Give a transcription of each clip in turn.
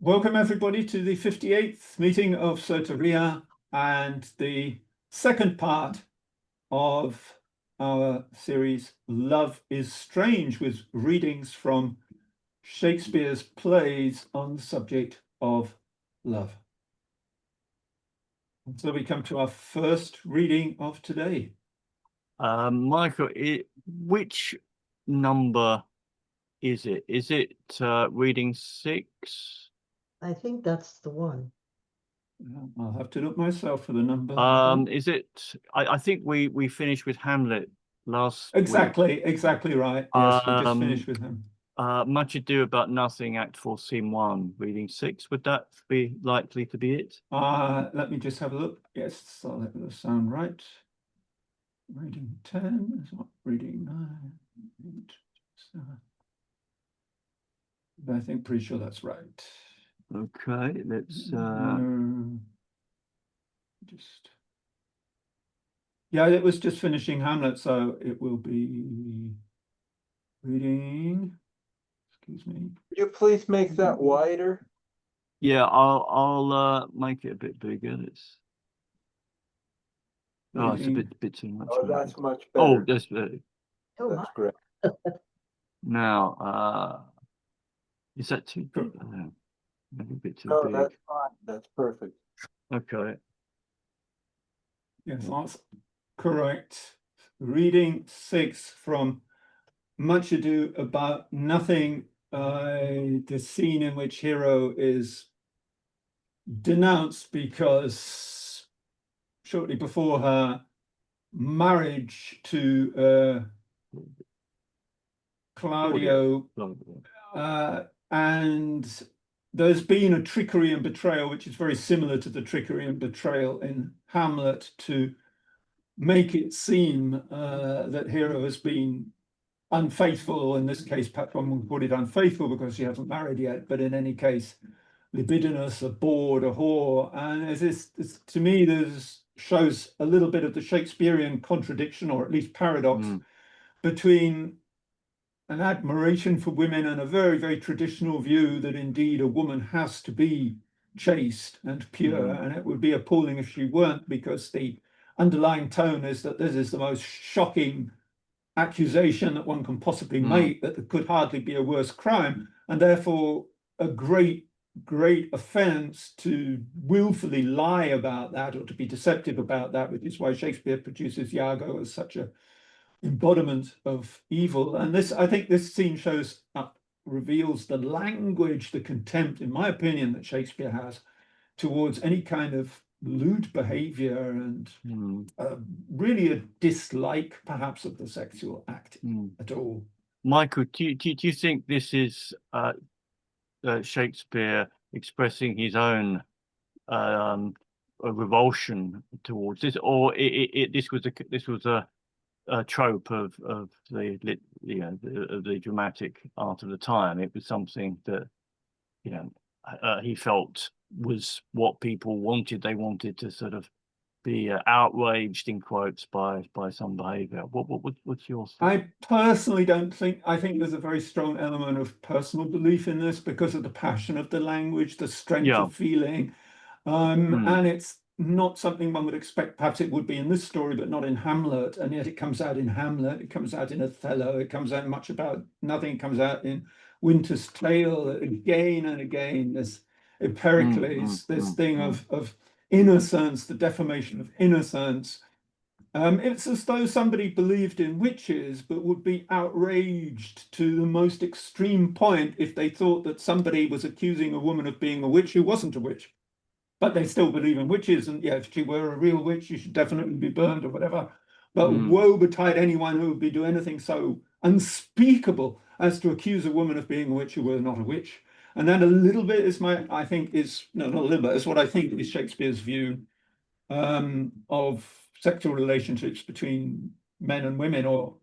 Welcome everybody to the 58th meeting of Soteria and the second part of our series Love is Strange, with readings from Shakespeare's plays on the subject of love. And so we come to our first reading of today. Michael, which number is it? Is it reading 6? I think that's the one. I'll have to look myself for the number. Is it? I think we finished with Hamlet last week. Exactly right. Yes, we just finished with him. Much Ado About Nothing, Act 4, Scene 1, reading 6. Would that be likely to be it? Let me just have a look. Yes, so that will sound right. Reading 10 is what? Reading 9. 8, 7. I think pretty sure that's right. Okay, let's just, yeah, it was just finishing Hamlet, so it will be reading, excuse me. Could you please make that wider? yeah, I'll make it a bit bigger. It's oh, it's a bit too much. Oh, that's much Oh, better. that's Oh, That's great. now is that too big? Maybe a bit too No, big. that's fine. That's perfect. Okay. Yes, that's correct. Reading 6 from Much Ado About Nothing, the scene in which Hero is denounced because shortly before her marriage to Claudio, and there's been a trickery and betrayal, which is very similar to the trickery and betrayal in Hamlet, to make it seem that Hero has been unfaithful. In this case, perhaps one would put it unfaithful because she hasn't married yet, but in any case, libidinous, a bored, a whore. And this to me, this shows a little bit of the Shakespearean contradiction, or at least paradox, between an admiration for women and a very, very traditional view that indeed a woman has to be chaste and pure, and it would be appalling if she weren't, because the underlying tone is that this is the most shocking accusation that one can possibly make, that there could hardly be a worse crime, and therefore a great offense to willfully lie about that, or to be deceptive about that, which is why Shakespeare produces Iago as such a embodiment of evil. And this, I think this scene shows reveals the language, the contempt, in my opinion, that Shakespeare has towards any kind of lewd behavior, and really a dislike perhaps of the sexual act at all. Michael, do you think this is Shakespeare expressing his own revulsion towards this, or this was a trope of the dramatic art of the time? It was something that he felt was what people wanted. They wanted to sort of be outraged, in quotes, by some behavior. What's your thought? I personally don't think. I think there's a very strong element of personal belief in this because of the passion of the language, the strength of feeling, and it's not something one would expect. Perhaps it would be in this story, but not in Hamlet. And yet it comes out in Hamlet, it comes out in Othello, it comes out in Much About Nothing, it comes out in Winter's Tale again and again. This Pericles, this thing of innocence, the defamation of innocence. It's as though somebody believed in witches, but would be outraged to the most extreme point if they thought that somebody was accusing a woman of being a witch who wasn't a witch. But they still believe in witches, and yeah, if she were a real witch, she should definitely be burned or whatever. But woe betide anyone who would be doing anything so unspeakable as to accuse a woman of being a witch who were not a witch. And that a little bit is not a little bit, it's what I think is Shakespeare's view of sexual relationships between men and women, or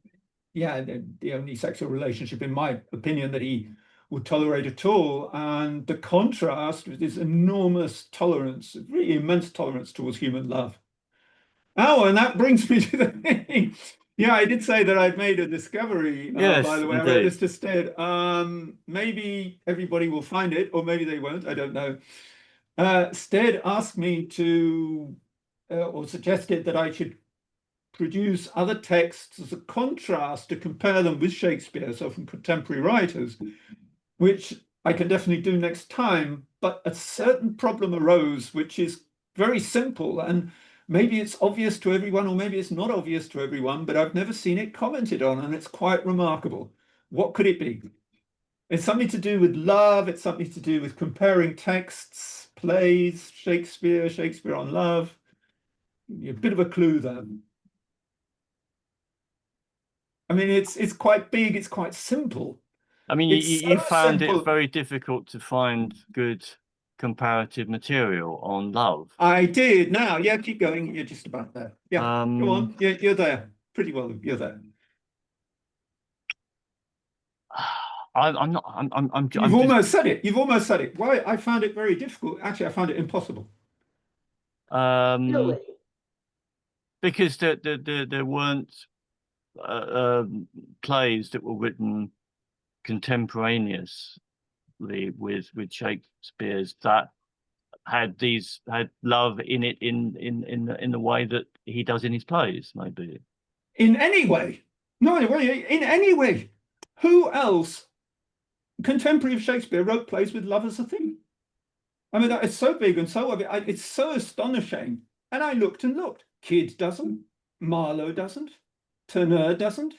the only sexual relationship, in my opinion, that he would tolerate at all. And the contrast with this enormous tolerance, really immense tolerance towards human love. Oh, and that brings me to the thing. Yeah, I did say that I'd made a discovery, by Yes, the way. I wrote indeed. this to Stead. Maybe everybody will find it, or maybe they won't. I don't know. Stead asked me to, or suggested that I should produce other texts as a contrast to compare them with Shakespeare, so from contemporary writers, which I can definitely do next time. But a certain problem arose, which is very simple, and maybe it's obvious to everyone, or maybe it's not obvious to everyone, but I've never seen it commented on, and it's quite remarkable. What could it be? It's something to do with love, it's something to do with comparing texts, plays, Shakespeare, Shakespeare on Love. A bit of a clue there. I mean, it's quite big, it's quite simple. I mean, It's you so found it simple. very difficult to find good comparative material on love. I did. Now, yeah, keep going. You're just about there. Yeah, go on. Um, You're there. Pretty well, you're there. I'm not. I'm You've just almost said it. You've almost said it. Why? I found it very difficult. Actually, I found it impossible. Really? because there weren't plays that were written contemporaneously with Shakespeare's that had love in it in the way that he does in his plays, maybe. In any way. No, in any way. Who else, contemporary of Shakespeare, wrote plays with love as a theme? I mean, it's so big and so it's so astonishing. And I looked and looked. Kyd doesn't. Marlowe doesn't. Turner doesn't.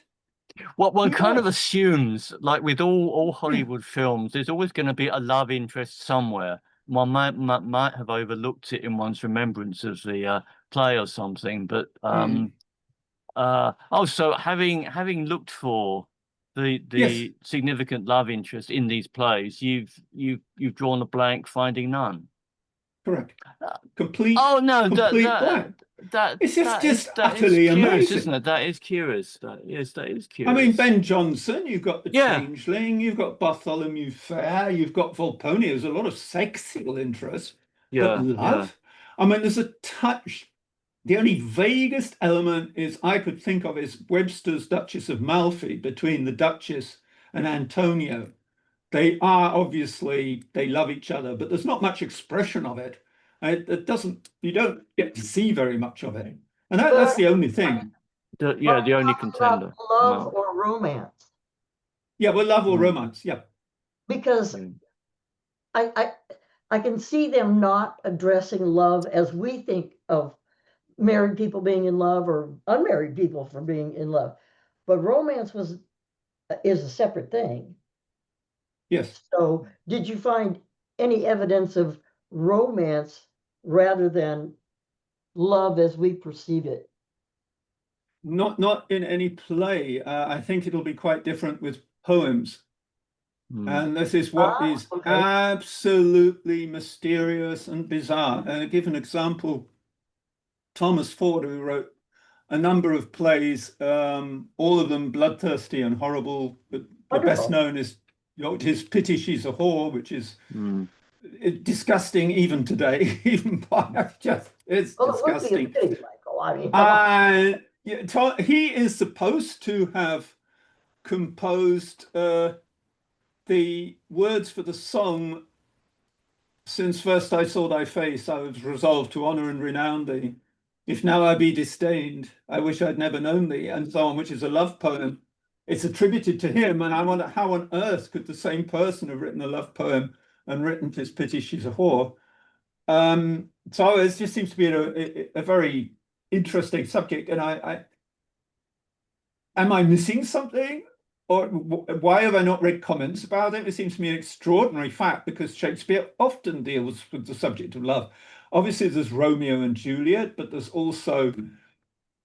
What one Who kind of else? assumes, like with all Hollywood films, there's always going to be a love interest somewhere. One might have overlooked it in one's remembrance of the play or something, but also having looked for Yes, the significant love interest in these plays, you've drawn a blank, finding none. correct. Uh, Complete, Oh no, complete blank. It's just that is utterly curious, amazing. isn't it? That is curious. That is I mean, curious. Ben Jonson, you've got The Yeah, Changeling, you've got Bartholomew Fair, you've got Volpone. There's a lot of sexual interest, but yeah, yeah. love? I mean, there's a touch. The only vaguest element is I could think of is Webster's Duchess of Malfi between the Duchess and Antonio. They are obviously, they love each other, but there's not much expression of it. It doesn't, you don't get to see very much of it. And that's the only thing. The only About contender. love No. or romance? Yeah, well, love or Mm, romance. Yeah. Because mm. I I can see them not addressing love as we think of married people being in love or unmarried people for being in love. But romance is a separate thing. Yes. So did you find any evidence of romance rather than love as we perceive it? Not in any play. I think it'll be quite different with poems. Mm. And this is what is Okay. absolutely mysterious and bizarre. Give an example. Thomas Ford, who wrote a number of plays, all of them bloodthirsty and horrible. But the best Wonderful. known is his Pity She's a Whore, which is Mm. disgusting even today. Even by just it's Well, it would be a disgusting. pity, Michael. I mean, come on. Yeah, he is supposed to have composed the words for the song. Since first I saw thy face, I was resolved to honor and renown thee. If now I be disdained, I wish I'd never known thee, and so on, which is a love poem. It's attributed to him, and I wonder how on earth could the same person have written a love poem and written Tis Pity She's a Whore. So it just seems to be a very interesting subject, and am I missing something? Or why have I not read comments about it? It seems to me an extraordinary fact because Shakespeare often deals with the subject of love. Obviously, there's Romeo and Juliet, but there's also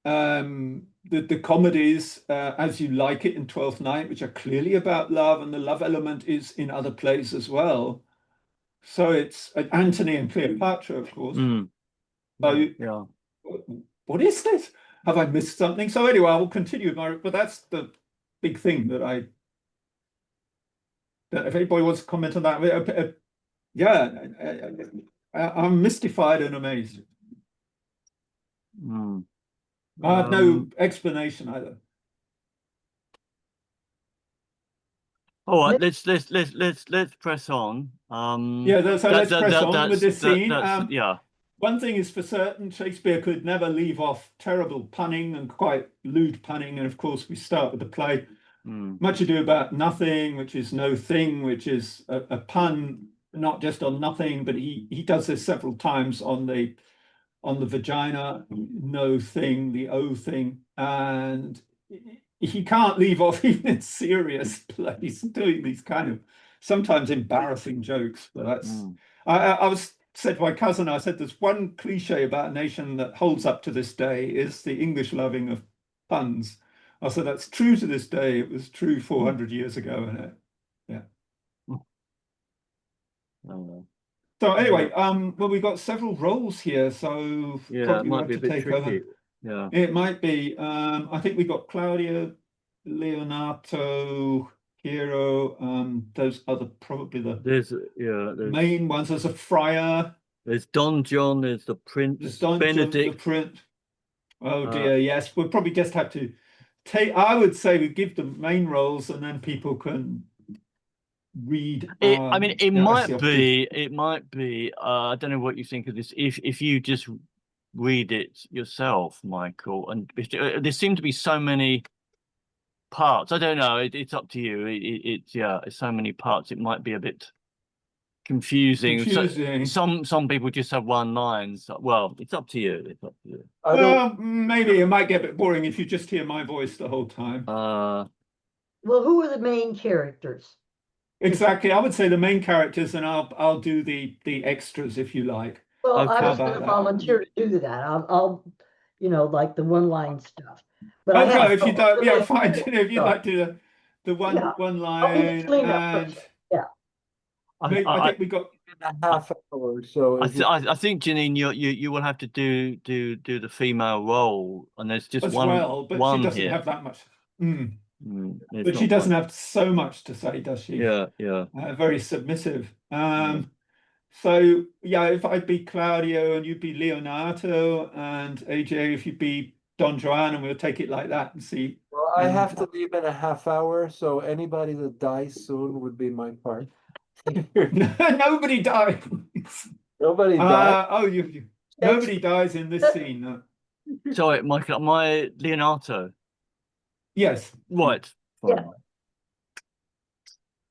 the comedies, As You Like It in Twelfth Night, which are clearly about love, and the love element is in other plays as well. So it's Antony and Cleopatra, of course. Mm. So Yeah. what is this? Have I missed something? So anyway, I will continue with my, but that's the big thing that if anybody wants to comment on that, yeah, I'm mystified and amazed. Mm. I have no explanation either. All right, let's press on. Yeah, so let's press on with this scene. Yeah. One thing is for certain, Shakespeare could never leave off terrible punning and quite lewd punning. And of course, we start with the play. Much Ado About Nothing, which is no thing, which is a pun, not just on nothing, but he does this several times on the vagina, no thing, the O thing. And he can't leave off even in serious plays doing these kind of sometimes embarrassing jokes. But that's I was said to my cousin, I said there's one cliche about a nation that holds up to this day is the English loving of puns. I said that's true to this day. It was true 400 years ago, and yeah. So anyway, well, we've got several roles here, so Yeah, probably it might have be a to bit take tricky. over. Yeah. It might be. I think we got Claudia, Leonato, Hero. Those other probably the There's main ones. There's a friar. There's Don John. There's the Prince. There's Don Benedict. John, the Prince. Oh dear, yes. We'll probably just have to take. I would say we give the main roles, and then people can read. I mean, it yeah, might be. It might be. I don't know what you think of this. If you just read it yourself, Michael, and there seem to be so many parts. I don't know. It's up to you. It's so many parts. It might be a bit confusing. So, some people just have one line. So, well, it's up to you. It's up to you. Well, maybe it might get a bit boring if you just hear my voice the whole time. Well, who are the main characters? Exactly. I would say the main characters, and I'll do the extras if you like. Well, Okay. I was going to volunteer to do that. I'll like the one-line stuff. But okay, if you don't, yeah, fine. If you'd like to the one line, and yeah. I think we got a half hour. So I think Janine, you will have to do the female role, and there's just as one. Well, but one she doesn't here. have that much. But she doesn't have so much to say, does she? Yeah. Very submissive. So yeah, if I'd be Claudio and you'd be Leonato, and AJ if you'd be Don Juan, and we'll take it like that and see. Well, I have to leave in a half hour, so anybody that dies soon would be my part. Nobody dies. Nobody dies. Nobody dies in this scene. No. Sorry, Michael, my Leonato. Yes. Right. Yeah.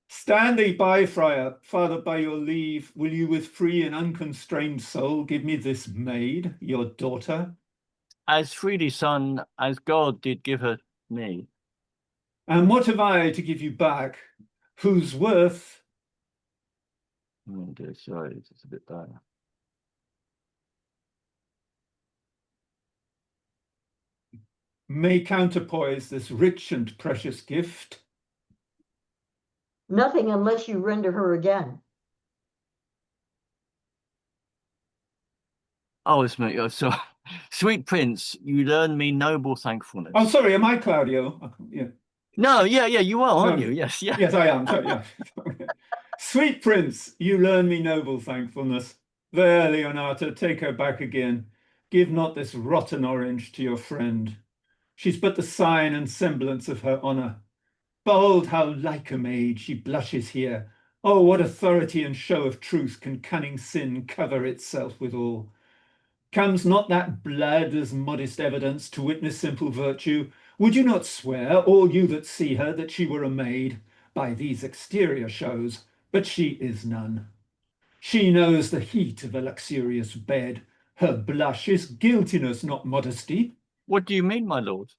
Stand thee by, friar, Father, by your leave, will you with free and unconstrained soul give me this maid, your daughter? As freely, son, as God did give her me. And what have I to give you back, whose worth? Oh dear, sorry, it's a bit bad. May counterpoise this rich and precious gift. Nothing unless you render her again. Oh, it's me. Oh, so, sweet prince, you learn me noble thankfulness. Oh, sorry, am I Claudio? Yeah. No, yeah, you are, aren't you? Yes, yeah. Yes, I am. Sorry, yeah. Sweet prince, you learn me noble thankfulness. There, Leonato, take her back again. Give not this rotten orange to your friend. She's but the sign and semblance of her honour. Behold how like a maid she blushes here. Oh, what authority and show of truth can cunning sin cover itself withal? Comes not that blood as modest evidence to witness simple virtue? Would you not swear, all you that see her, that she were a maid, by these exterior shows? But she is none. She knows the heat of a luxurious bed. Her blush is guiltiness, not modesty. What do you mean, my lord?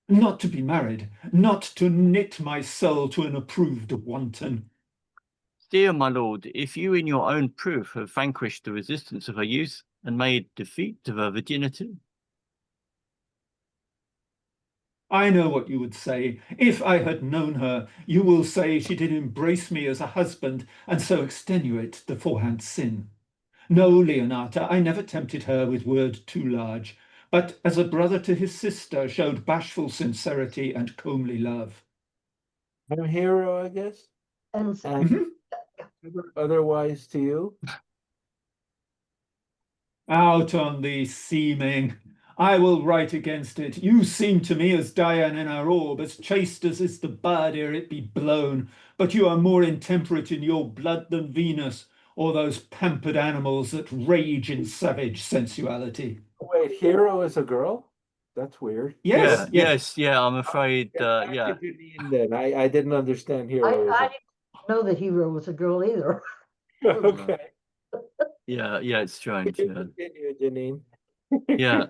Not to be married, not to knit my soul to an approved wanton. Dear my lord, if you in your own proof have vanquished the resistance of her youth and made defeat of her virginity. I know what you would say. If I had known her, you will say she did embrace me as a husband and so extenuate the forehand sin. No, Leonata, I never tempted her with word too large, but as a brother to his sister showed bashful sincerity and comely love. I'm Hero, I guess. And Otherwise to you. Out on the seeming, I will write against it. You seem to me as Dian in her orb, as chaste as is the bird ere it be blown, but you are more intemperate in your blood than Venus, or those pampered animals that rage in savage sensuality. Wait, Hero is a girl? That's weird. Yes, yes. Yeah, I'm afraid, Get back to yeah. Janine then. I didn't understand I Hero as didn't know that Hero was a girl either. a okay. Yeah, it's strange. You Yeah. continue, Janine. Yeah.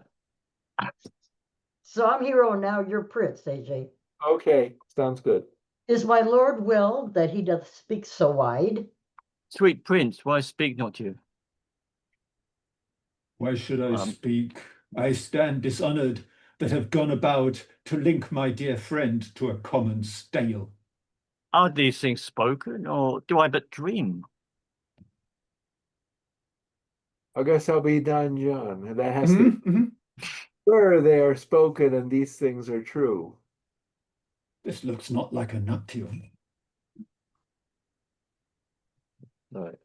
So I'm Hero and now you're Prince, AJ. Okay, sounds good. Is my lord well that he doth speak so wide? Sweet prince, why speak not you? Why should I speak? I stand dishonored that have gone about to link my dear friend to a common stale. Are these things spoken, or do I but dream? I guess I'll be Don John. That has to sure they are spoken and these things are true. This looks not like a nuptial. Right.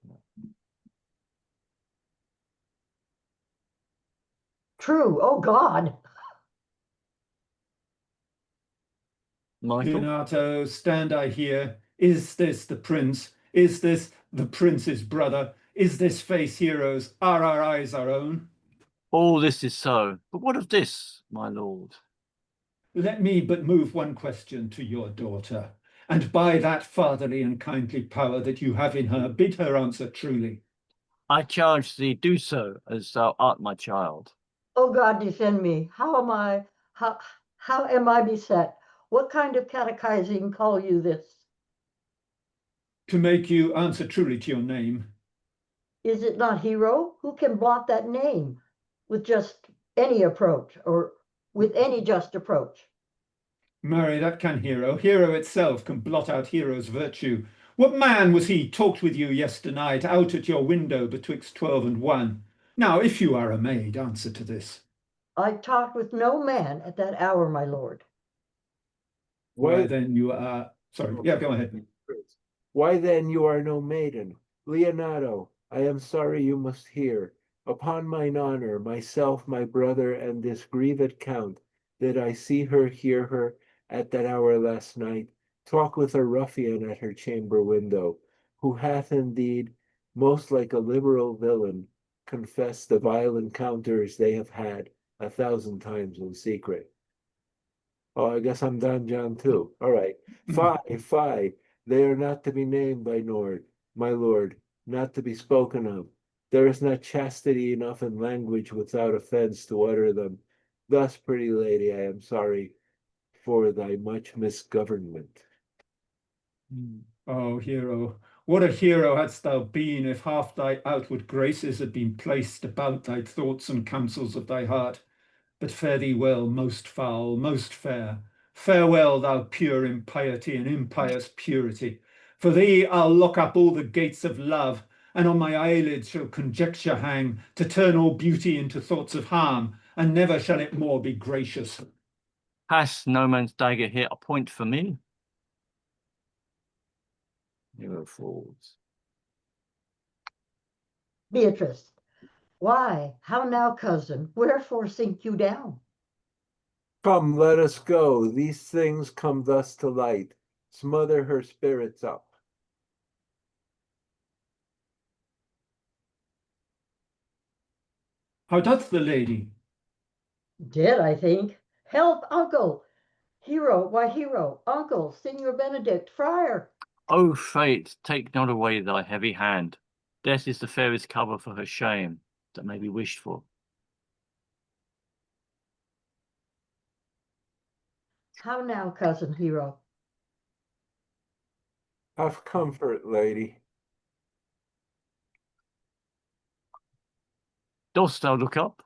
True. Oh God. Michael? Leonardo, stand I here? Is this the prince? Is this the prince's brother? Is this face Hero's? Are our eyes our own? All this is so, but what of this, my lord? Let me but move one question to your daughter, and by that fatherly and kindly power that you have in her, bid her answer truly. I charge thee do so, as thou art my child. Oh God, defend me. How am I beset? What kind of catechizing call you this? To make you answer truly to your name. Is it not Hero? Who can blot that name with just any approach or with any just approach? Marry, that can Hero. Hero itself can blot out Hero's virtue. What man was he talked with you yesternight out at your window betwixt 12 and 1? Now, if you are a maid, answer to this. I talked with no man at that hour, my lord. Why then you are... Sorry, yeah, go ahead. Why then you are no maiden? Leonardo, I am sorry you must hear. Upon mine honor, myself, my brother, and this grieved count, did I see her, hear her, at that hour last night, talk with a ruffian at her chamber window, who hath indeed, most like a liberal villain, confessed the vile encounters they have had 1,000 times in secret. Oh, I guess I'm Don John too. All right. Fie. They are not to be named by my lord, not to be spoken of. There is not chastity enough in language without offense to utter them. Thus, pretty lady, I am sorry for thy much misgovernment. Oh, Hero, what a hero hadst thou been if half thy outward graces had been placed about thy thoughts and counsels of thy heart. But fare thee well, most foul, most fair. Farewell, thou pure impiety and impious purity. For thee I'll lock up all the gates of love, and on my eyelids shall conjecture hang, to turn all beauty into thoughts of harm, and never shall it more be gracious. Has no man's dagger hit a point for me? You are fools. Beatrice, why, how now, cousin? Wherefore sink you down? Come, let us go. These things come thus to light. Smother her spirits up. How doth the lady? Dead, I think. Help, uncle! Hero, why Hero, uncle, Signor Benedict, friar. O fate, take not away thy heavy hand. Death is the fairest cover for her shame that may be wished for. How now, cousin Hero? Have comfort, lady. Dost thou look up?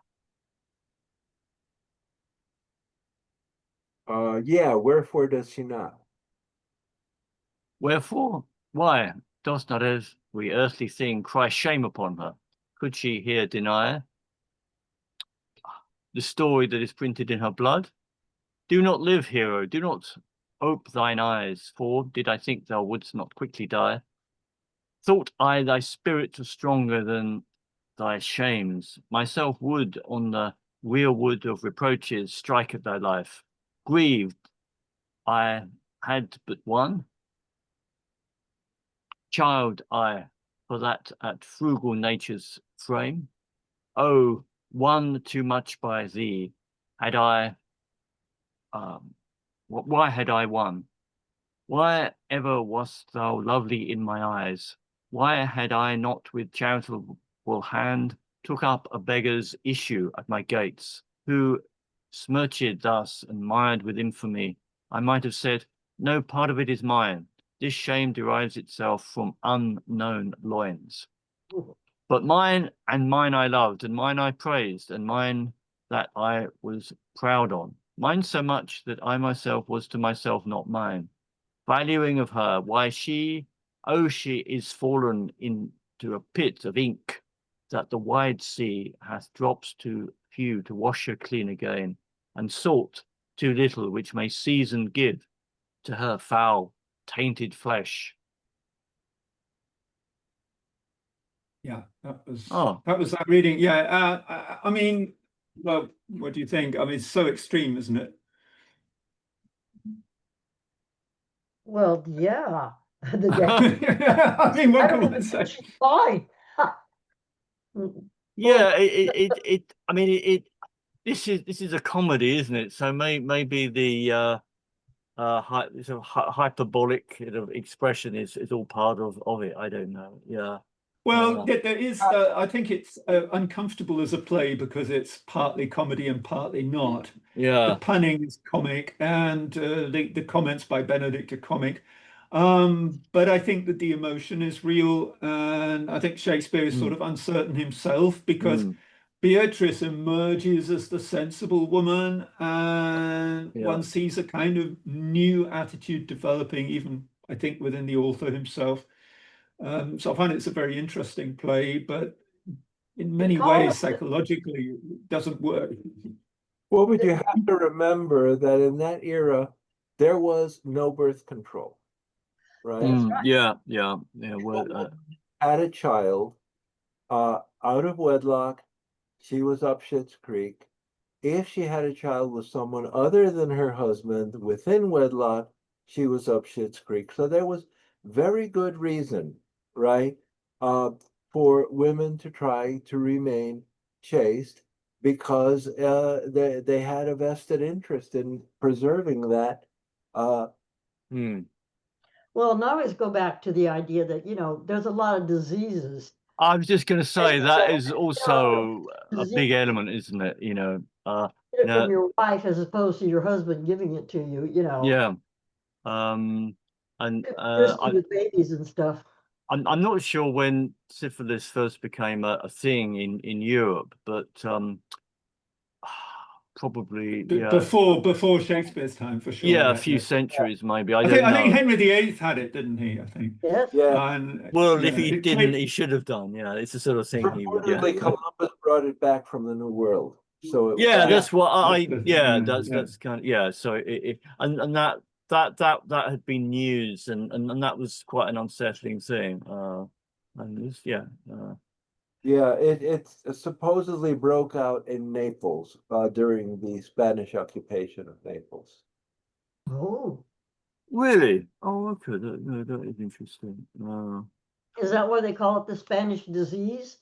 Yeah, wherefore does she not? Wherefore? Why, dost not every earthly thing cry shame upon her? Could she here deny the story that is printed in her blood? Do not live, hero, do not ope thine eyes, for did I think thou wouldst not quickly die, thought I thy spirit was stronger than thy shames, myself would on the real wood of reproaches strike at thy life. Grieved, I had but one child, I, for that at frugal nature's frame. Oh, one too much by thee, had I, why had I won? Why ever wast thou lovely in my eyes? Why had I not with charitable hand took up a beggar's issue at my gates, who, smirched thus and mired with infamy, I might have said, no part of it is mine. This shame derives itself from unknown loins. But mine and mine I loved, and mine I praised, and mine that I was proud on. Mine so much that I myself was to myself not mine. Valuing of her, why she, oh, she is fallen into a pit of ink, that the wide sea hath drops too few to wash her clean again, and salt too little, which may season give to her foul, tainted flesh. Yeah, that Oh, was that reading. Yeah, I mean, well, what do you think? I mean, it's so extreme, isn't it? Well, yeah. The day. I mean, I what don't can I even think say? she's fine. yeah. I mean, this is a comedy, isn't it? So maybe the sort of hyperbolic sort of expression is all part of it. I don't know. Yeah. Well, there is. I think it's uncomfortable as a play because it's partly comedy and partly not. The Yeah. punning is comic, and the comments by Benedict are comic. But I think that the emotion is real, and I think Shakespeare is sort of uncertain himself because Beatrice emerges as the sensible woman, and Yeah. one sees a kind of new attitude developing, even I think within the author himself. So I find it's a very interesting play, but in many ways, psychologically, it doesn't work. Well, but you have to remember that in that era, there was no birth control, right? Yeah. Well, Had a child out of wedlock, she was up Schitt's Creek. If she had a child with someone other than her husband within wedlock, she was up Schitt's Creek. So there was very good reason, right, for women to try to remain chaste because they had a vested interest in preserving that. Well, now let's go back to the idea that, there's a lot of diseases. I was just going to say And that so, is also a big disease element, isn't it? get it from your wife as opposed to your husband giving it to you, Yeah. And risky with babies and stuff. I'm not sure when syphilis first became a thing in Europe, but probably Before Shakespeare's time, for sure. yeah, a few centuries maybe. I I don't think know. Henry VIII had it, didn't he? I think. Yes. Yeah. And Well, if he didn't, he should have done. Yeah, it's the sort of thing he would. Yeah. Reportedly, Columbus brought it back from the New World. So Yeah, that's what yeah, that's kind of yeah. So and that had been news and that was quite an unsettling thing. And it was, yeah, it supposedly broke out in Naples during the Spanish occupation of Naples. Oh, really? Oh, okay. That is interesting. is that why they call it the Spanish disease?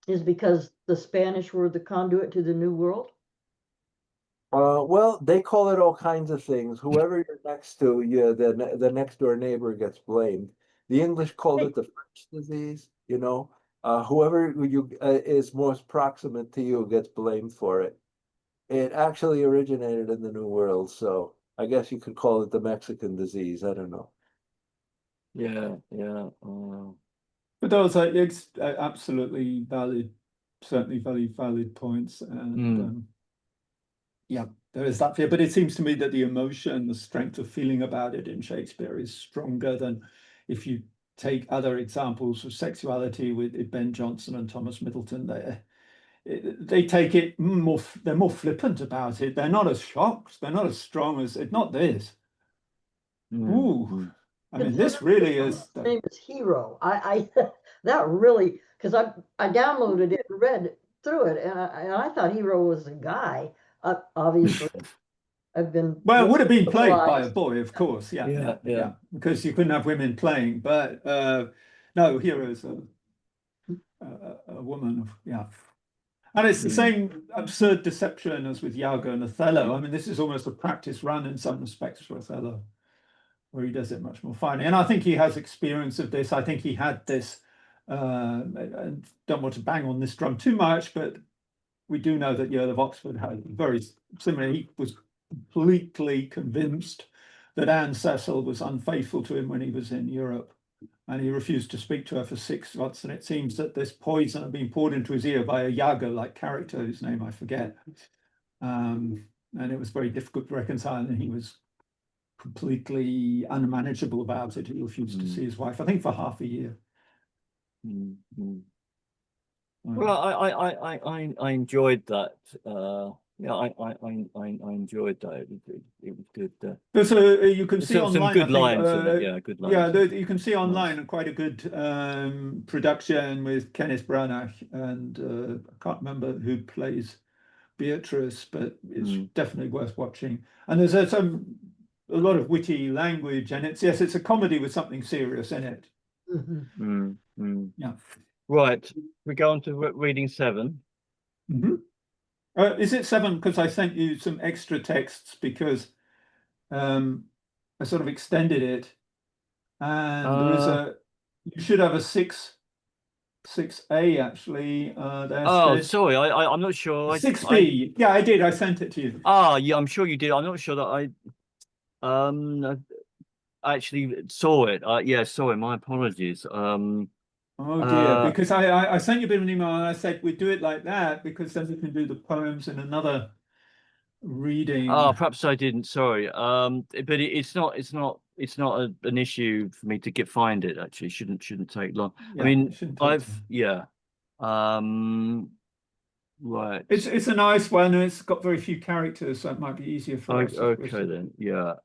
Is because the Spanish were the conduit to the New World? Well, they call it all kinds of things. Whoever you're next to, yeah, the next door neighbor gets blamed. The English called it the French disease. Whoever you is most proximate to you gets blamed for it. It actually originated in the New World, so I guess you could call it the Mexican disease. I don't know. Yeah. but those are absolutely valid, certainly very valid points. And yeah, there is that fear. But it seems to me that the emotion, the strength of feeling about it in Shakespeare is stronger than if you take other examples of sexuality with Ben Jonson and Thomas Middleton. They take it more, they're more flippant about it. They're not as shocked, they're not as strong as it's not this. Ooh, I mean, this really is Name is Hero. I that really, because I downloaded it and read through it, and I thought Hero was a guy. Obviously, I've been Well, it would have been played by a civilized. boy, of course. Yeah, Yeah, yeah. because you couldn't have women playing. But no, Hero's a woman. Yeah. And it's the same absurd deception as with Iago and Othello. I mean, this is almost a practice run in some respects for Othello, where he does it much more finely. And I think he has experience of this. I think he had this. I don't want to bang on this drum too much, but we do know that the Earl of Oxford had very similar. He was completely convinced that Anne Cecil was unfaithful to him when he was in Europe, and he refused to speak to her for 6 months. And it seems that this poison had been poured into his ear by a Iago-like character whose name I forget. And it was very difficult to reconcile, and he was completely unmanageable about it. He refused to see his wife, I think, for half a year. Well, I enjoyed that. Yeah, I enjoyed that. It was good. So you can see some online, good I think, lines in it. Yeah, good lines. yeah, you can see online quite a good production with Kenneth Branagh, and I can't remember who plays Beatrice, but it's definitely worth watching. And there's a lot of witty language, and it's a comedy with something serious in it. Mm-hmm. Yeah. Right, we go on to reading 7. Is it 7? Because I sent you some extra texts because I sort of extended it, and there is you should have a 6A actually. Sorry, I'm not sure. 6B. Yeah, I did. I sent it to you. Yeah, I'm sure you did. I'm not sure that I actually saw it. Yeah, sorry, my apologies. Oh dear, because I sent you a bit of an email and I said we'd do it like that because then we can do the poems in another reading. Perhaps I didn't. Sorry. But it's not an issue for me to find it. Actually, shouldn't take long. Yeah, I mean, yeah. Right. It's a nice one, and it's got very few characters, so it might be easier for us. Okay then. Yeah.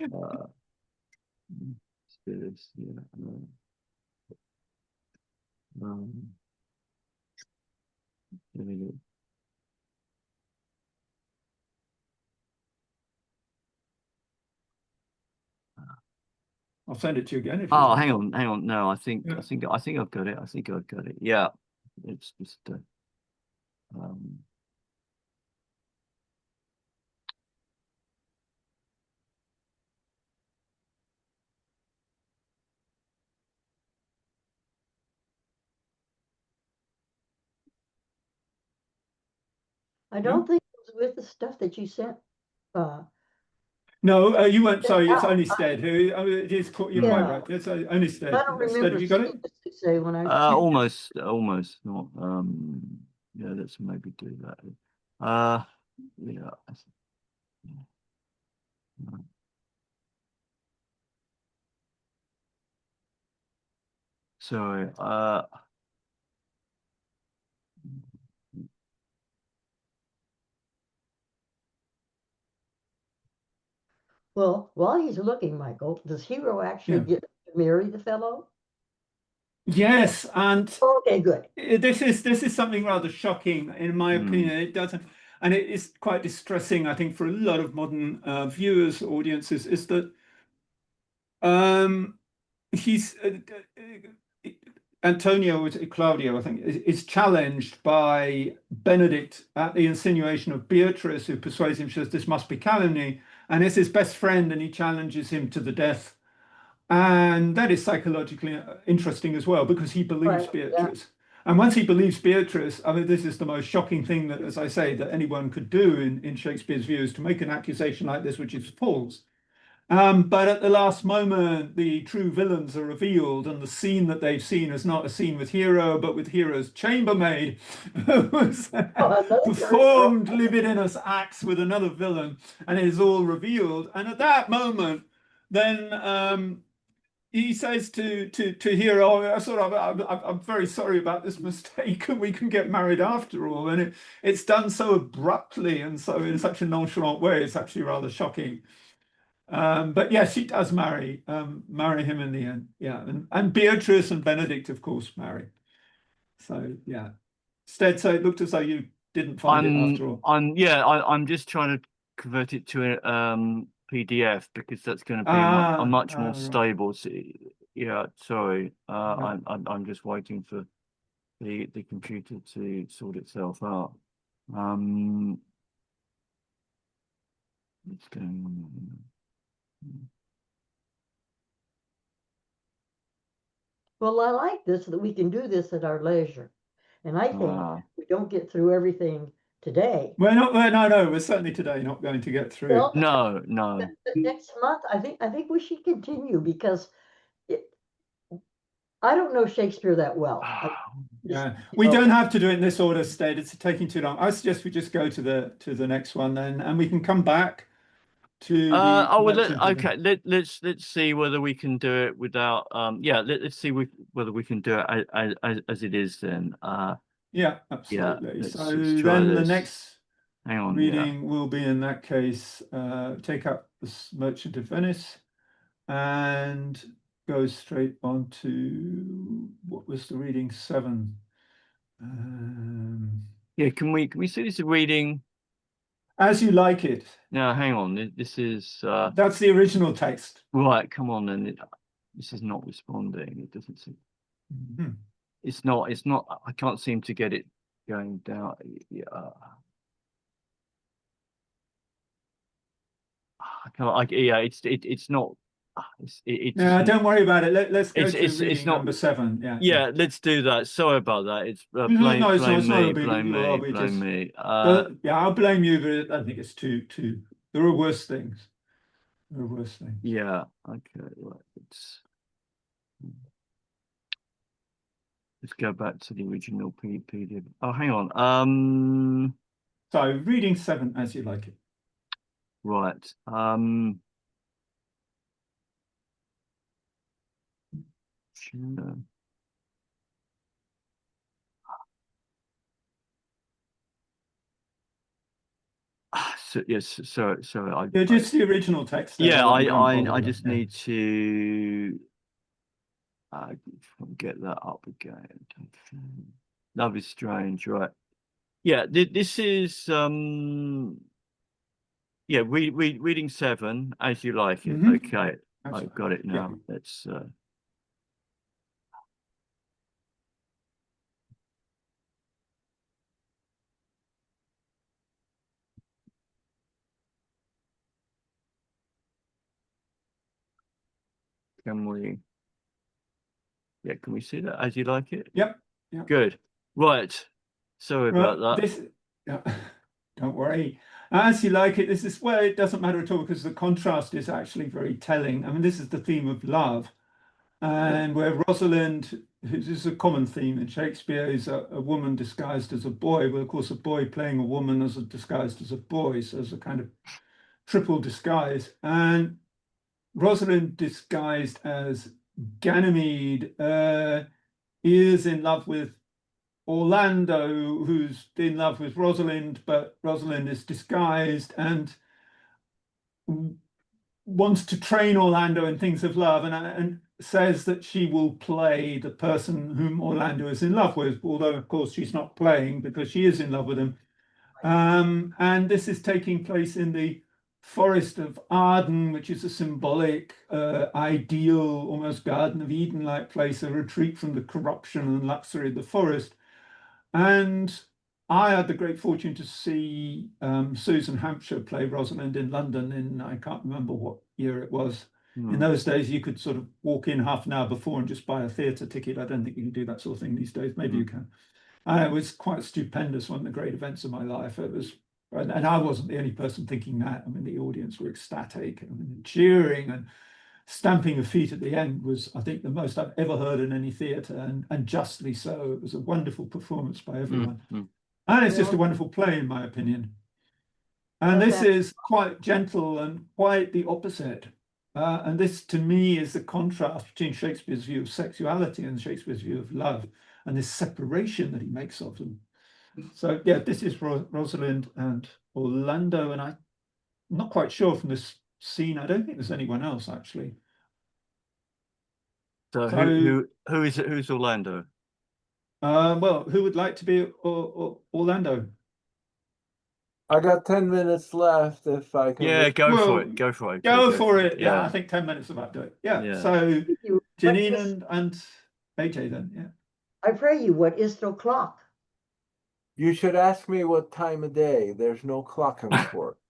I'll send it to you again if you Oh, like. hang on. No, I think I've got it. I think I've got it. Yeah. It's just I don't think it was with the stuff that you sent. No, you weren't. Sorry, it's No, only Stead. It is. You're quite right. It's only Stead. I don't Stead, remember have you got it? seeing the 6A when I almost not. Yeah, let's maybe do that. Yeah. Sorry. Well, while he's looking, Michael, does Hero actually get to marry the fellow? Yes, and okay, good. This is something rather shocking, in my opinion. It doesn't, and it is quite distressing, I think, for a lot of modern viewers, audiences, is that he's Claudio, I think, is challenged by Benedict at the insinuation of Beatrice, who persuades him, she says, this must be calumny, and it's his best friend, and he challenges him to the death. And that is psychologically interesting as well, because he believes Beatrice. And once he believes Beatrice, I mean, this is the most shocking thing that, as I say, that anyone could do in Shakespeare's view, is to make an accusation like this, which is false. But at the last moment, the true villains are revealed, and the scene that they've seen is not a scene with Hero, but with Hero's chambermaid, who was performed libidinous acts with another villain, and it is all revealed. And at that moment, then he says to Hero, I'm very sorry about this mistake, and we can get married after all. And it's done so abruptly and so in such a nonchalant way. It's actually rather shocking. But yes, she does marry him in the end. Yeah, and Beatrice and Benedict, of course, marry. So yeah, Stead. So it looked as though you didn't find it after all. I'm just trying to convert it to a PDF because that's going to be a much more right. stable. Yeah, sorry. Yeah. I'm just waiting for the computer to sort itself out. It's going on. Well, I like this, that we can do this at our leisure. And I think we don't get through everything today. No, we're certainly today not going to get through. Well, No. but next month, I think we should continue because I don't know Shakespeare that well. Yeah, we don't have to do it in this order, Stead. It's taking too long. I suggest we just go to the next one then, and we can come back to the. Let's see whether we can do it without. Let's see whether we can do it as it is then. Yeah, absolutely. let's So try then the this. next Hang on, reading will be in that case take up the Merchant of Venice and go straight on to what was the reading 7. Can we see this reading? As You Like It. No, hang on. This is that's the original text. Right, come on then. This is not responding. It doesn't seem. It's not. I can't seem to get it going down. Yeah. I can't. It's not. Don't worry about it. Let's go to reading it's not, number 7. Yeah, let's do that. Sorry about that. It's blame me. I'll blame you, but I think it's too. There are worse things. Yeah. Okay. Right. Let's go back to the original PDF. Oh, hang on. So reading 7 as you like it. Right. Sure. Yes. Sorry. Just the original text. Yeah. I just need to get that up again. Love is strange, right? Yeah. This is reading 7 as you like it. Okay, I've got it now. Let's can we see that as you like it? Yep. Good. Right. Sorry about that. Don't worry. As you like it, this is where it doesn't matter at all because the contrast is actually very telling. I mean, this is the theme of love, and where Rosalind, this is a common theme in Shakespeare, is a woman disguised as a boy. Well, of course, a boy playing a woman disguised as a boy, so there's a kind of triple disguise. And Rosalind, disguised as Ganymede, is in love with Orlando, who's in love with Rosalind, but Rosalind is disguised and wants to train Orlando in things of love, and says that she will play the person whom Orlando is in love with, although of course she's not playing because she is in love with him. And this is taking place in the Forest of Arden, which is a symbolic, ideal, almost Garden of Eden-like place, a retreat from the corruption and luxury of the forest. And I had the great fortune to see Susan Hampshire play Rosalind in London in, I can't remember what year it was. In those days, you could sort of walk in half an hour before and just buy a theatre ticket. I don't think you can do that sort of thing these days. Maybe you can. It was quite stupendous, one of the great events of my life. It was, and I wasn't the only person thinking that. I mean, the audience were ecstatic. I mean, cheering and stamping of feet at the end was, I think, the most I've ever heard in any theatre, and justly so. It was a wonderful performance by everyone. And it's just a wonderful play, in my opinion. And this is quite gentle and quite the opposite. And this, to me, is the contrast between Shakespeare's view of sexuality and Shakespeare's view of love, and this separation that he makes of them. So, yeah, this is Rosalind and Orlando, and I'm not quite sure from this scene. I don't think there's anyone else, actually. So who is it? Who's Orlando? Well, who would like to be Orlando? I got 10 minutes left if I can. Yeah, go for Well, it. Go for it. Go Go for it. Yeah, I Yeah. think 10 minutes about do it. Yeah. Yeah. So You, Janine what is, and AJ then. Yeah. I pray you, what is the o'clock? You should ask me what time of day. There's no clock in the forest.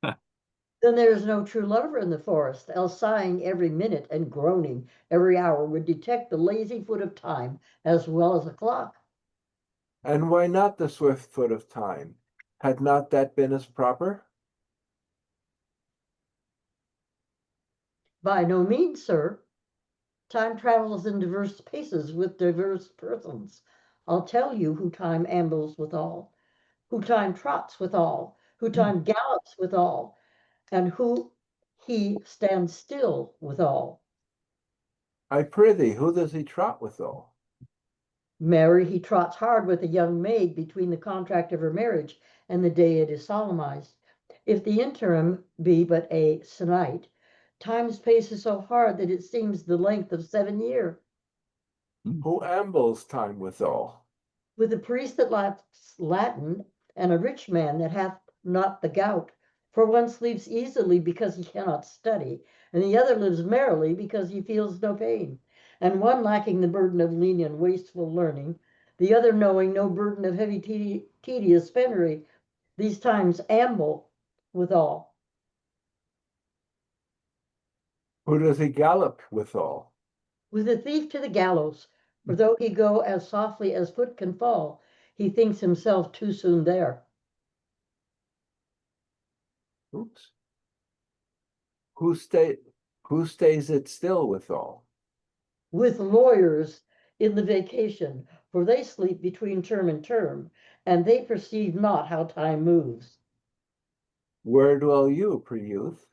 Then there is no true lover in the forest, else sighing every minute and groaning every hour would detect the lazy foot of time as well as a clock. And why not the swift foot of time? Had not that been as proper? By no means, sir. Time travels in diverse paces with diverse persons. I'll tell you who time ambles withal, who time trots withal, who time gallops withal, and who he stands still withal. I prithee, who does he trot withal? Marry, he trots hard with a young maid between the contract of her marriage and the day it is solemnized. If the interim be but a sennight, time's pace is so hard that it seems the length of 7 years. Who ambles time withal? With a priest that lacks Latin and a rich man that hath not the gout. For one sleeps easily because he cannot study, and the other lives merrily because he feels no pain. And one lacking the burden of lean and wasteful learning, the other knowing no burden of heavy tedious penury. These times amble withal. Who does he gallop withal? With a thief to the gallows, for though he go as softly as foot can fall, he thinks himself too soon there. Oops. Who stays it still withal? With lawyers in the vacation, for they sleep between term and term, and they perceive not how time moves. Where dwell you, pre-youth?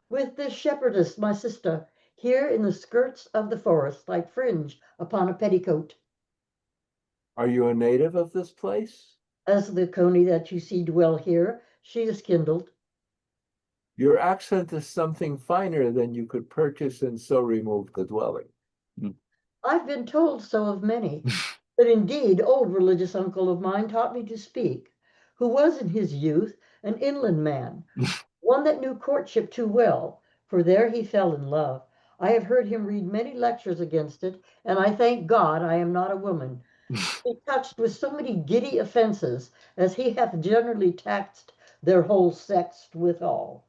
With this shepherdess, my sister, here in the skirts of the forest, like fringe upon a petticoat. Are you a native of this place? As the coney that you see dwell here, she is kindled. Your accent is something finer than you could purchase and so remove the dwelling. I've been told so of many, but indeed old religious uncle of mine taught me to speak, who was in his youth an inland man, one that knew courtship too well, for there he fell in love. I have heard him read many lectures against it, and I thank God I am not a woman. He touched with so many giddy offences, as he hath generally taxed their whole sex withal.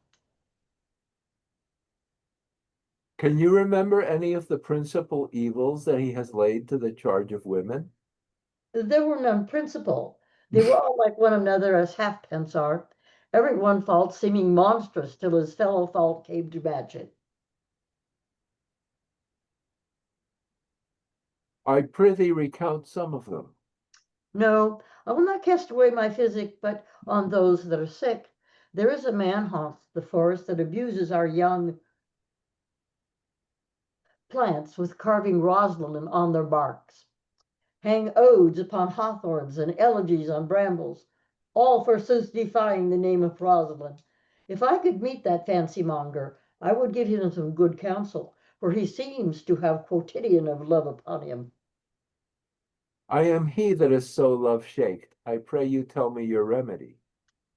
Can you remember any of the principal evils that he has laid to the charge of women? There were none principal. They were all like one another as halfpence are, every one fault seeming monstrous till his fellow fault came to match it. I prithee recount some of them. No, I will not cast away my physic, but on those that are sick. There is a man haunts the forest that abuses our young plants with carving roslyn on their barks, hang odes upon hawthorns and elegies on brambles, all forsooth defying the name of Rosalind. If I could meet that fancy monger, I would give him some good counsel, for he seems to have quotidian of love upon him. I am he that is so love-shaked. I pray you tell me your remedy.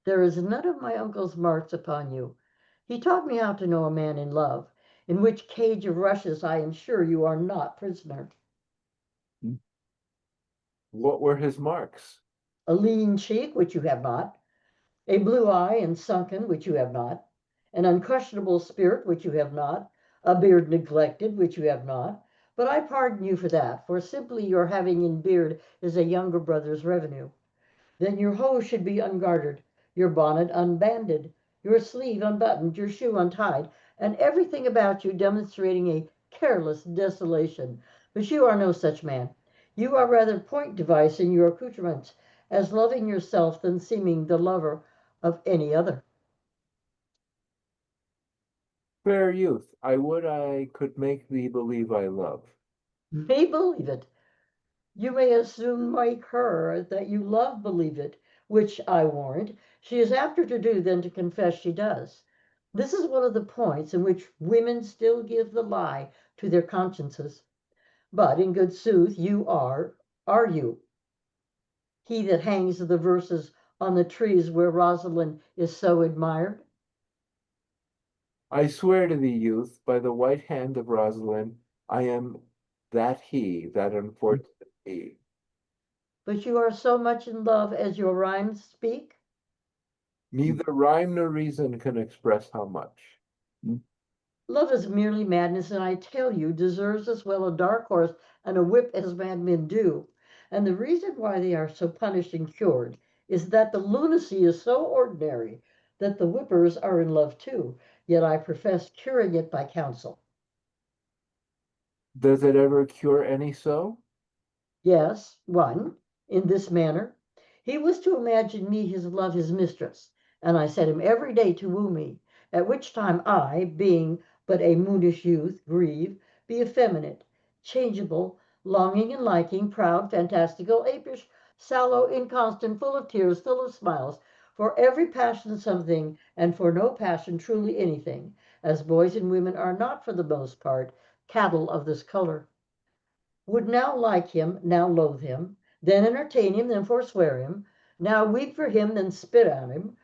There is none of my uncle's marks upon you. He taught me how to know a man in love, in which cage of rushes I am sure you are not prisoner. What were his marks? A lean cheek, which you have not, a blue eye and sunken, which you have not, an unquestionable spirit, which you have not, a beard neglected, which you have not. But I pardon you for that, for simply your having in beard is a younger brother's revenue. Then your hose should be ungartered, your bonnet unbanded, your sleeve unbuttoned, your shoe untied, and everything about you demonstrating a careless desolation. But you are no such man. You are rather point device in your accoutrements, as loving yourself than seeming the lover of any other. Fair youth, I would I could make thee believe I love. May believe it. You may as soon make her that you love believe it, which, I warrant, she is apter to do than to confess she does. This is one of the points in which women still give the lie to their consciences. But in good sooth, you are you? he that hangs the verses on the trees where Rosalind is so admired? I swear to thee, youth, by the white hand of Rosalind, I am that he, that unfortunate he. But you are so much in love as your rhymes speak? Neither rhyme nor reason can express how much. Love is merely madness, and I tell you, deserves as well a dark horse and a whip as madmen do. And the reason why they are so punished and cured is that the lunacy is so ordinary that the whippers are in love too, yet I profess curing it by counsel. Does it ever cure any so? Yes, one, in this manner. He was to imagine me his love his mistress, and I set him every day to woo me, at which time I, being but a moonish youth, grieve, be effeminate, changeable, longing and liking, proud, fantastical, apish, sallow, inconstant, full of tears, full of smiles, for every passion something, and for no passion truly anything, as boys and women are not for the most part cattle of this color. Would now like him, now loathe him, then entertain him, then forswear him, now weep for him, then spit on him,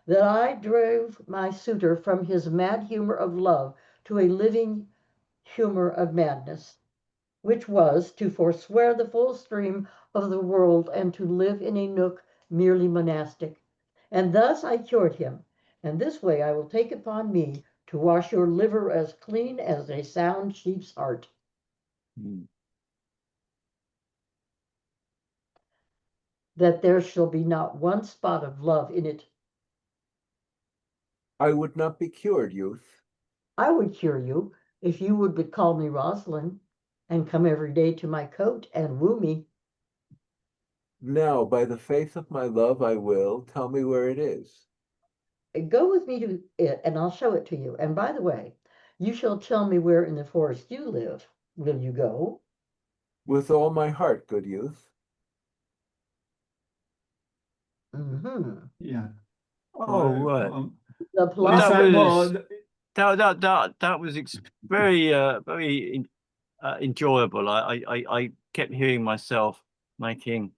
that I drove my suitor from his mad humor of love to a living humor of madness, which was to forswear the full stream of the world and to live in a nook merely monastic. And thus I cured him, and this way I will take upon me to wash your liver as clean as a sound sheep's heart. That there shall be not one spot of love in it. I would not be cured, youth. I would cure you if you would but call me Rosalind and come every day to my cote and woo me. Now, by the faith of my love, I will. Tell me where it is. Go with me to it and I'll show it to you. And by the way, you shall tell me where in the forest you live. Will you go? With all my heart, good youth. Mm-hmm. Yeah. Oh, right. The Well, plot. that Is was more, that was very enjoyable. I kept hearing myself making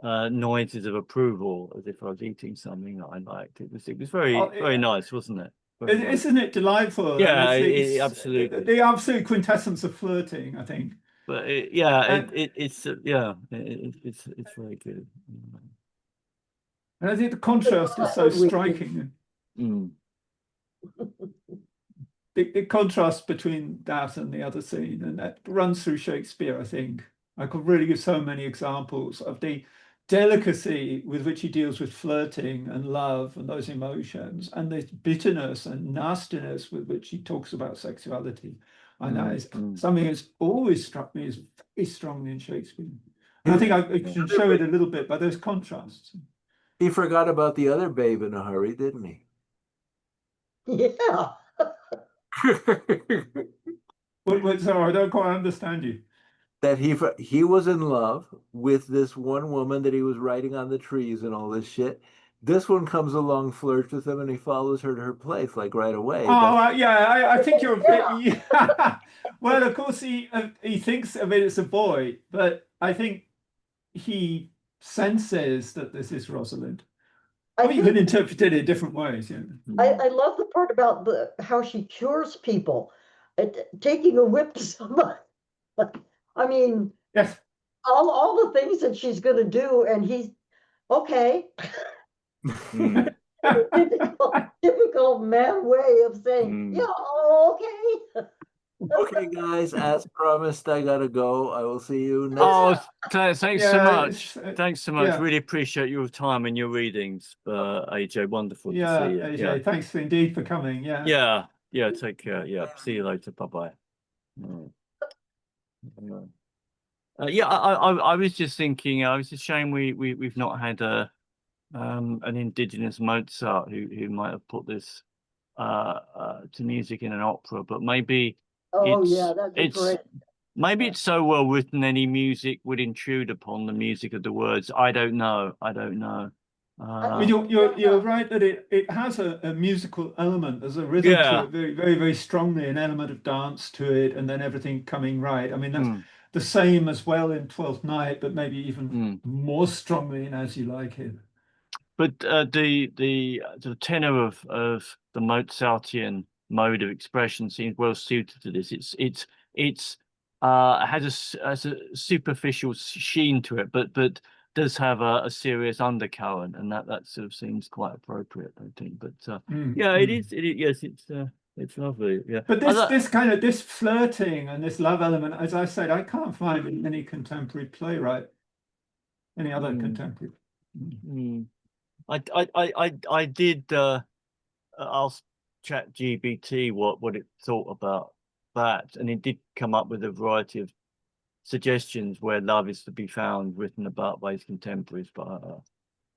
noises of approval as if I was eating something that I liked. It was very nice, wasn't it? Very nice. isn't it delightful? Yeah, It's absolutely. the absolute quintessence of flirting, I think. But it's very good. And I think the contrast is so striking. Mm. The contrast between that and the other scene, and that runs through Shakespeare, I think. I could really give so many examples of the delicacy with which he deals with flirting and love and those emotions, and the bitterness and nastiness with which he talks about sexuality. And that is something that's always struck me as very strongly in Shakespeare. And I think I can show it a little bit by those contrasts. He forgot about the other babe in a hurry, didn't he? Yeah. So I don't quite understand you. That he was in love with this one woman that he was writing on the trees and all this shit. This one comes along, flirts with him, and he follows her to her place like right away. Oh, yeah, I think you're a bit. Yeah. Well, of course he thinks of it as a boy, but I think he senses that this is Rosalind. You can interpret it in different ways. Yeah. I love the part about how she cures people, taking a whip to somebody. I mean, yes, all the things that she's going to do, and he's okay. Typical man way of saying, yeah, okay. Okay, guys, as promised, I gotta go. I will see you next. Thanks so much. Thanks so much. Really appreciate your time and your readings, AJ. Wonderful to see you. AJ, thanks indeed for coming. Yeah. Take care. Yeah. See you later. Bye-bye. I was just thinking. It's a shame we've not had an indigenous Mozart who might have put this to music in an opera, but maybe. That'd be great. Maybe it's so well written any music would intrude upon the music of the words. I don't know. Well, you're right that it has a musical element. There's a rhythm to Yeah. it, very, very, very strongly, an element of dance to it, and then everything coming right. I mean, that's the same as well in Twelfth Night, but maybe even more strongly in As You Like It. But the tenor of the Mozartian mode of expression seems well suited to this. It's has a superficial sheen to it, but does have a serious undercurrent, and that sort of seems quite appropriate, I think. But yeah, it is. Yes, it's lovely. Yeah. But this flirting and this love element, as I said, I can't find in any contemporary playwright, any other contemporary. I did ask ChatGPT what it thought about that, and it did come up with a variety of suggestions where love is to be found written about by his contemporaries. But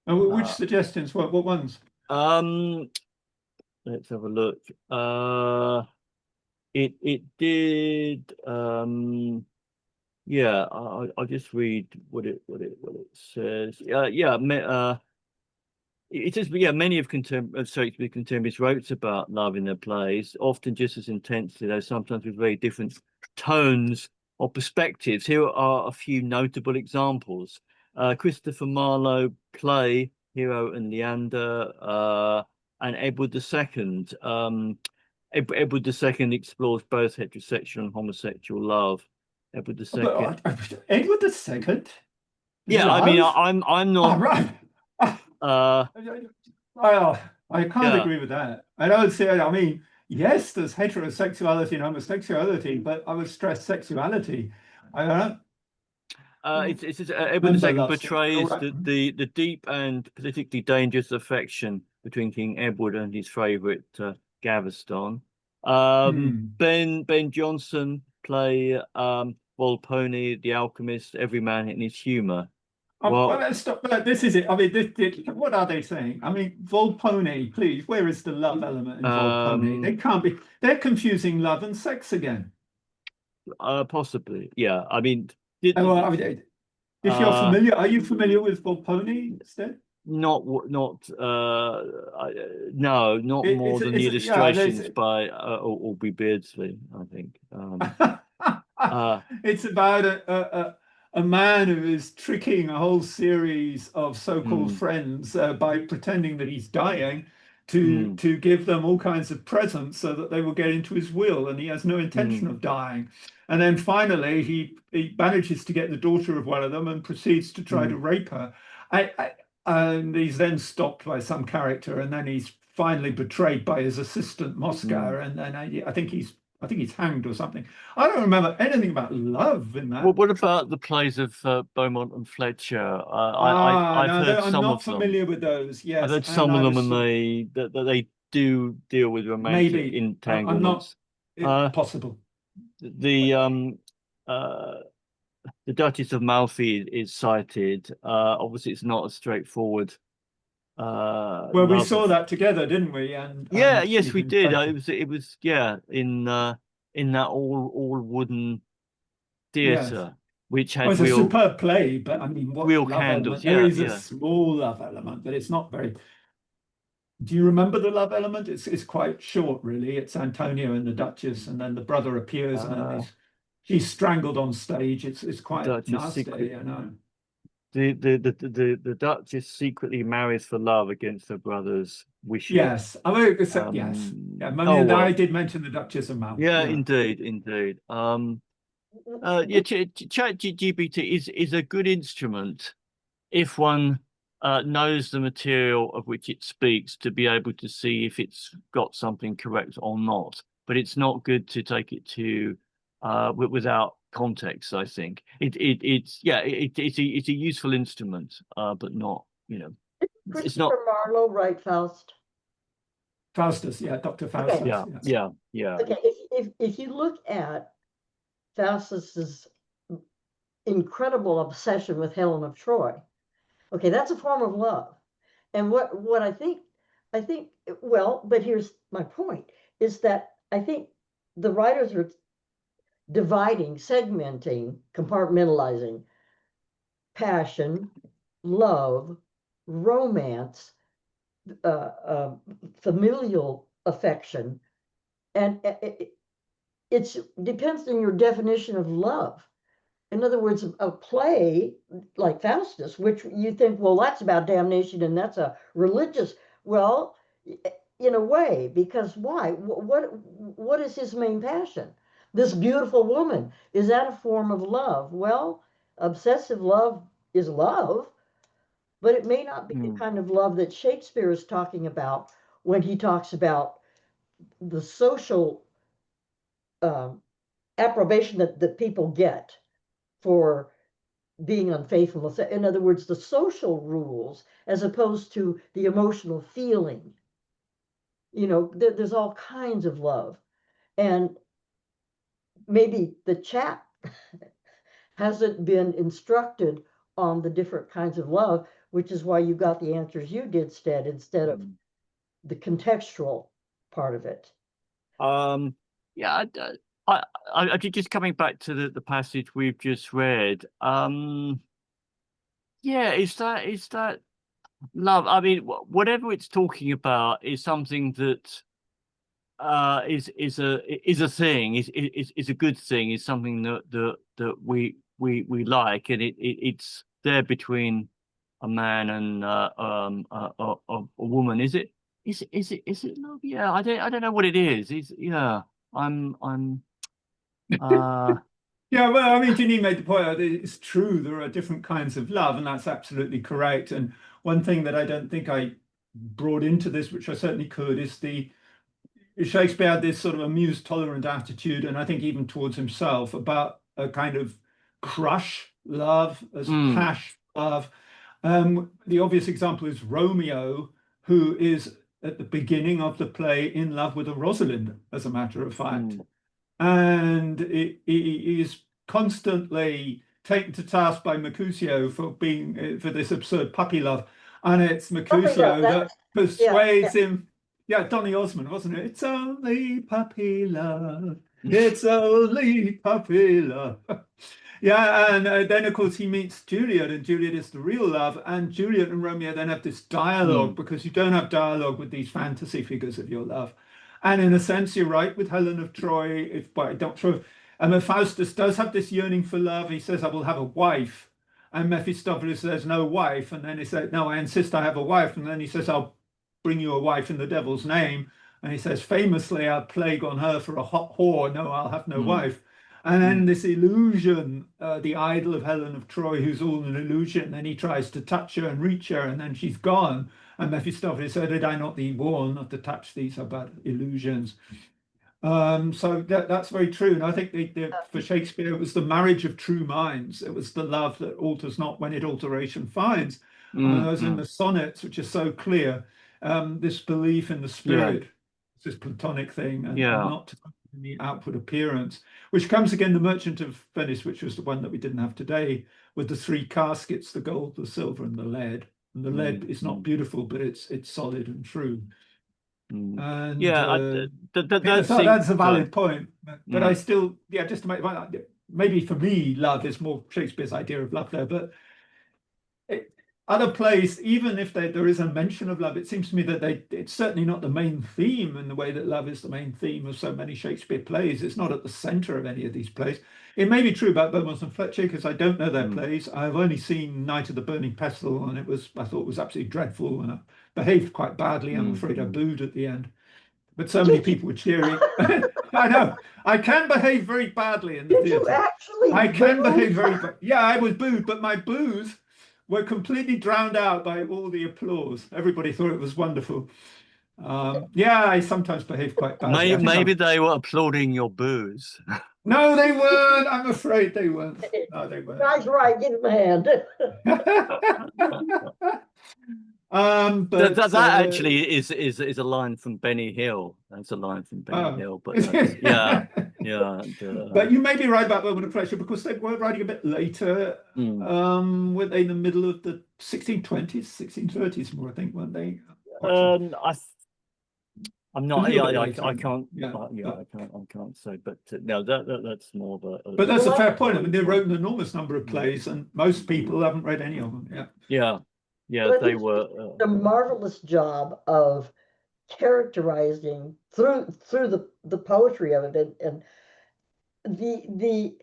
Which suggestions? What ones? let's have a look. It did. Yeah, I'll just read what it says. Yeah. It says, yeah, many of Shakespeare's contemporaries wrote about love in their plays, often just as intensely, though sometimes with very different tones or perspectives. Here are a few notable examples. Christopher Marlowe play Hero and Leander, and Edward II. Edward II explores both heterosexual and homosexual love. Edward II. Edward II? Yeah, I mean, I'm not. Oh, right. Well, I can't agree with that. I don't see it. I mean, yes, there's heterosexuality and homosexuality, but I would stress sexuality. I don't. It's Edward II portrays the deep and politically dangerous affection between King Edward and his favourite Gaveston. Ben Jonson play Volpone, the alchemist, every man in his humour. Well, let's stop. This is it. I mean, what are they saying? I mean, Volpone, please. Where is the love element in Volpone? They can't be. They're confusing love and sex again. Possibly, yeah. I mean, if you're familiar, are you familiar with Volpone instead? No, not more than the illustrations by Aubrey Beardsley, I think. It's about a man who is tricking a whole series of so-called friends by pretending that he's dying to give them all kinds of presents so that they will get into his will, and he has no intention of dying. And then finally he manages to get the daughter of one of them and proceeds to try to rape her. And he's then stopped by some character, and then he's finally betrayed by his assistant Moscow, and then I think he's hanged or something. I don't remember anything about love in that. Well, what about the plays of Beaumont and Fletcher? I've heard some of them. I'm not familiar with those. Yes, I've heard some of them, and they do deal with romantic entanglements. Possible. The Duchess of Malfi is cited. Obviously, it's not a straightforward. Well, we saw that together, didn't we? And yes, we did. It was in that all wooden theatre, which had a superb play. But I mean, what real love candles? Element? There is a small love element, but it's not very. Do you remember the love element? It's quite short, really. It's Antonio and the Duchess, and then the brother appears, and then she's strangled on stage. It's quite nasty, I know. The Duchess secretly marries for love against her brother's wishes. Yes, I mean, yes. Yeah, I did mention the Duchess of Malfi. Yeah, indeed. ChatGPT is a good instrument if one knows the material of which it speaks to be able to see if it's got something correct or not. But it's not good to take it to without context. I think it's a useful instrument, but not, it's not. Marlowe write Faust? Faustus, yeah, Dr. Faustus. Okay. Yeah. Okay, if you look at Faustus's incredible obsession with Helen of Troy, okay, that's a form of love. And what I think, well, but here's my point, is that I think the writers are dividing, segmenting, compartmentalizing passion, love, romance, familial affection, and it depends on your definition of love. In other words, a play like Faustus, which you think, well, that's about damnation and that's a religious, well, in a way, because why? What is his main passion? This beautiful woman. Is that a form of love? Well, obsessive love is love, but it may not be the kind of love that Shakespeare is talking about when he talks about the social approbation that people get for being unfaithful. In other words, the social rules as opposed to the emotional feeling. You know, there's all kinds of love. And maybe the chap hasn't been instructed on the different kinds of love, which is why you got the answers you did, instead of the contextual part of it. Yeah, I just coming back to the passage we've just read. Yeah, is that love? I mean, whatever it's talking about is something that is a thing, is a good thing, is something that we like, and it's there between a man and a woman. Is it love? Yeah, I don't know what it is. Yeah, well, I mean, Janine made the point that it's true, there are different kinds of love, and that's absolutely correct. And one thing that I don't think I brought into this, which I certainly could, is Shakespeare had this sort of amused, tolerant attitude, and I think even towards himself, about a kind of crush love, as passion love. The obvious example is Romeo, who is at the beginning of the play in love with a Rosalind, as a matter of fact. And he is constantly taken to task by Mercutio for this absurd puppy love, and it's Mercutio that persuades him. Yeah, Donny Osmond, wasn't it? It's only puppy love. It's only puppy love. Yeah, and then of course he meets Juliet, and Juliet is the real love, and Juliet and Romeo then have this dialogue, because you don't have dialogue with these fantasy figures of your love. And in a sense, you're right with Helen of Troy. Faustus does have this yearning for love. He says, I will have a wife. And Mephistopheles says, no wife. And then he said, no, I insist I have a wife. And then he says, I'll bring you a wife in the devil's name. And he says, famously, I'll plague on her for a hot whore. No, I'll have no wife. And then this illusion, the idol of Helen of Troy, who's all an illusion, then he tries to touch her and reach her, and then she's gone. And Mephistopheles said, did I not thee warn not to touch these are but illusions? So that's very true. And I think for Shakespeare, it was the marriage of true minds. It was the love that alters not when it alteration finds. As in the sonnets, which are so clear, this belief in the spirit, this Platonic thing, and not in the outward appearance, which comes again, the Merchant of Venice, which was the one that we didn't have today, with the three caskets, the gold, the silver, and the lead. And the lead is not beautiful, but it's solid and true. And that's a valid point. But I still, just to make maybe for me, love is more Shakespeare's idea of love there, but other plays, even if there is a mention of love, it seems to me that it's certainly not the main theme in the way that love is the main theme of so many Shakespeare plays. It's not at the center of any of these plays. It may be true about Beaumont and Fletcher, because I don't know their plays. I've only seen Night of the Burning Pestle, and I thought it was absolutely dreadful, and I behaved quite badly. I'm afraid I booed at the end. But so many people were cheering. I know. I can behave very badly in the theatre. You actually I can behave very badly. Yeah, I was booed, but my boos were completely drowned out by all the applause. Everybody thought it was wonderful. I sometimes behave quite badly. Maybe they were applauding your boos. No, they weren't. I'm afraid they weren't. No, they weren't. Guy's right. Give him a hand. But that actually is a line from Benny Hill. That's a line from Benny Hill. But but you may be right about Beaumont and Fletcher, because they were writing a bit later. Were they in the middle of the 1620s, 1630s more, I think, weren't they? I'm not. I can't. I can't say. But no, that's more of a. But that's a fair point. I mean, they wrote an enormous number of plays, and most people haven't read any of them. Yeah, But I they think were. a marvelous job of characterizing through the poetry of it, and the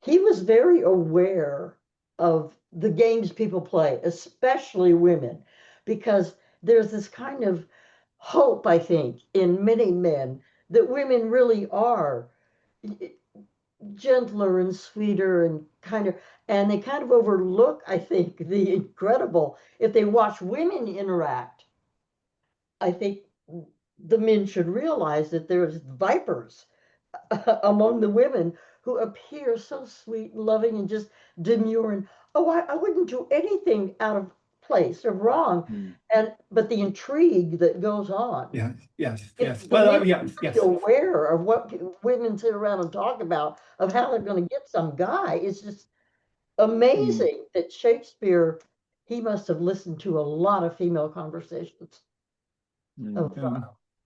he was very aware of the games people play, especially women, because there's this kind of hope, I think, in many men that women really are gentler and sweeter and and they kind of overlook, I think, the incredible. If they watch women interact, I think the men should realize that there's vipers among the women who appear so sweet and loving and just demure and, oh, I wouldn't do anything out of place or wrong. But the intrigue that goes on. Yeah, yes, yes. The Well, men yeah, are yes. aware of what women sit around and talk about, of how they're going to get some guy. It's just amazing that Shakespeare, he must have listened to a lot of female conversations of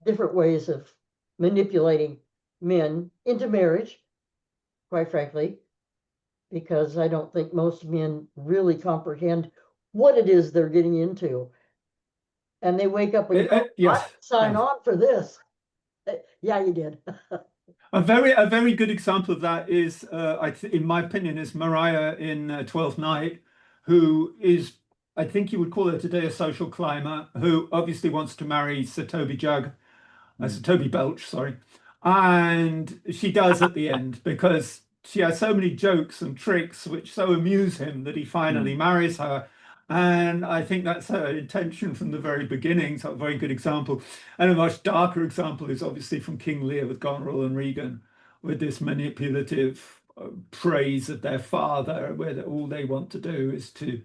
different ways of manipulating men into marriage, quite frankly, because I don't think most men really comprehend what it is they're getting into. And they wake up and go, Yes, I sign on for this. Yeah, you did. a very good example of that is, in my opinion, is Maria in Twelfth Night, who is, I think you would call her today a social climber, who obviously wants to marry Sir Toby Sir Toby Belch, sorry, and she does at the end because she has so many jokes and tricks which so amuse him that he finally marries her. And I think that's her intention from the very beginning. So a very good example. And a much darker example is obviously from King Lear with Goneril and Regan, with this manipulative praise of their father, where all they want to do is to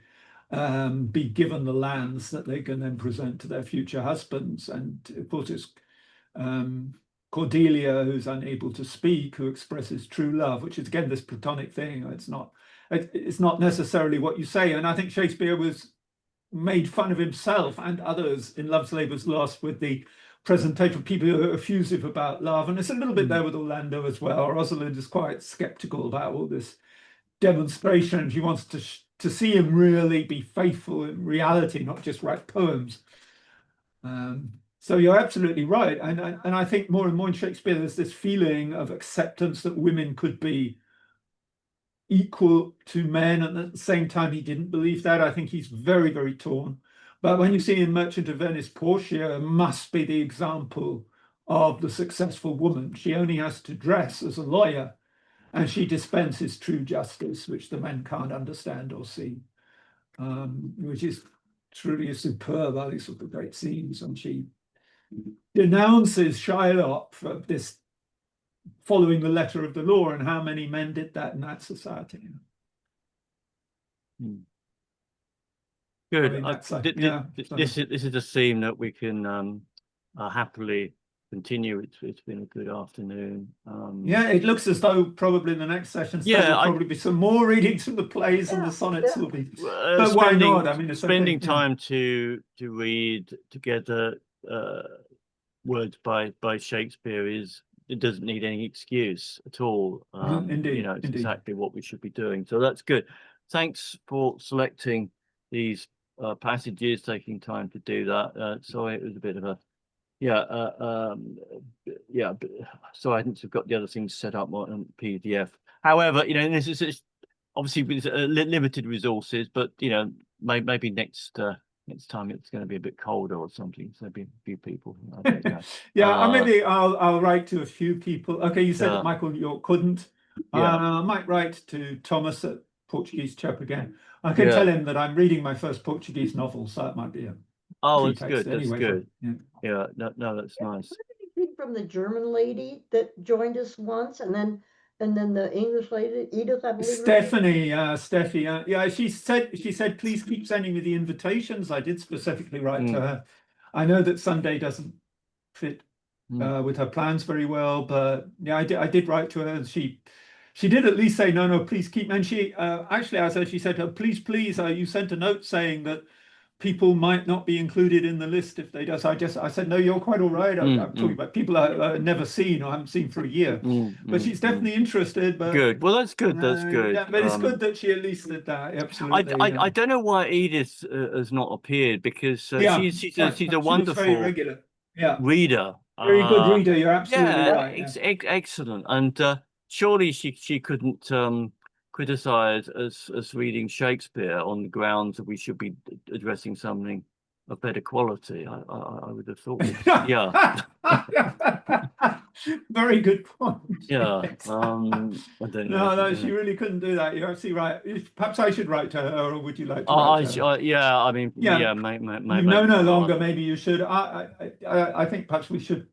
be given the lands that they can then present to their future husbands. And of course, it's Cordelia, who's unable to speak, who expresses true love, which is again this Platonic thing. It's not necessarily what you say. And I think Shakespeare was made fun of himself and others in Love's Labour's Lost with the presentation of people who are effusive about love. And it's a little bit there with Orlando as well. Rosalind is quite skeptical about all this demonstration. She wants to see him really be faithful in reality, not just write poems. So you're absolutely right. And I think more and more in Shakespeare, there's this feeling of acceptance that women could be equal to men, and at the same time he didn't believe that. I think he's very, very torn. But when you see in Merchant of Venice, Portia must be the example of the successful woman. She only has to dress as a lawyer, and she dispenses true justice, which the men can't understand or see, which is truly a superb. I think sort of great scenes, and she denounces Shylock for this following the letter of the law, and how many men did that in that society. Good. This is a theme that we can happily continue. It's been a good afternoon. Yeah, it looks as though probably in the next session there'll probably be some more readings from the plays, and the sonnets will be. But why not? I mean, spending time to read together words by Shakespeare it doesn't need any excuse at all. Indeed, it's indeed. exactly what we should be doing. So that's good. Thanks for selecting these passages, taking time to do that. Sorry, it was a bit of a so I hadn't got the other things set up on PDF. However, this is obviously with limited resources, but maybe next time it's going to be a bit colder or something. So there'll be a few people. I don't know. Maybe I'll write to a few people. Okay, you said that Michael York couldn't. I might write to Thomas at Portuguese Chap again. I can tell him that I'm reading my first Portuguese novel, so it might be a that's good. Anyway, that's good. No, that's nice. What did you think from the German lady that joined us once, and then the English lady, Edith, I believe. Stephanie, Steffi, yeah, she said, please keep sending me the invitations. I did specifically write to her. I know that Sunday doesn't fit with her plans very well, but yeah, I did write to her, and she did at least say, no, please keep. And she actually, as she said, oh, please, you sent a note saying that people might not be included in the list if they do. So I said, no, you're quite all right. I'm talking about people I've never seen or haven't seen for a year. But she's definitely interested. But good. Well, that's good. That's good. Yeah, but it's good that she at least did that. Absolutely. I don't know why Edith has not appeared, because she's a wonderful very regular. Yeah. reader. Very good reader. You're absolutely Yeah, right. excellent. And surely she couldn't criticize us reading Shakespeare on the grounds that we should be addressing something of better quality. I would have thought. Yeah. Very good point. Yeah. I don't know. No, she really couldn't do that. You're absolutely right. Perhaps I should write to her, or would you like to I write to her? yeah. I mean, Yeah. yeah. You know no longer. Maybe you should. I think perhaps we should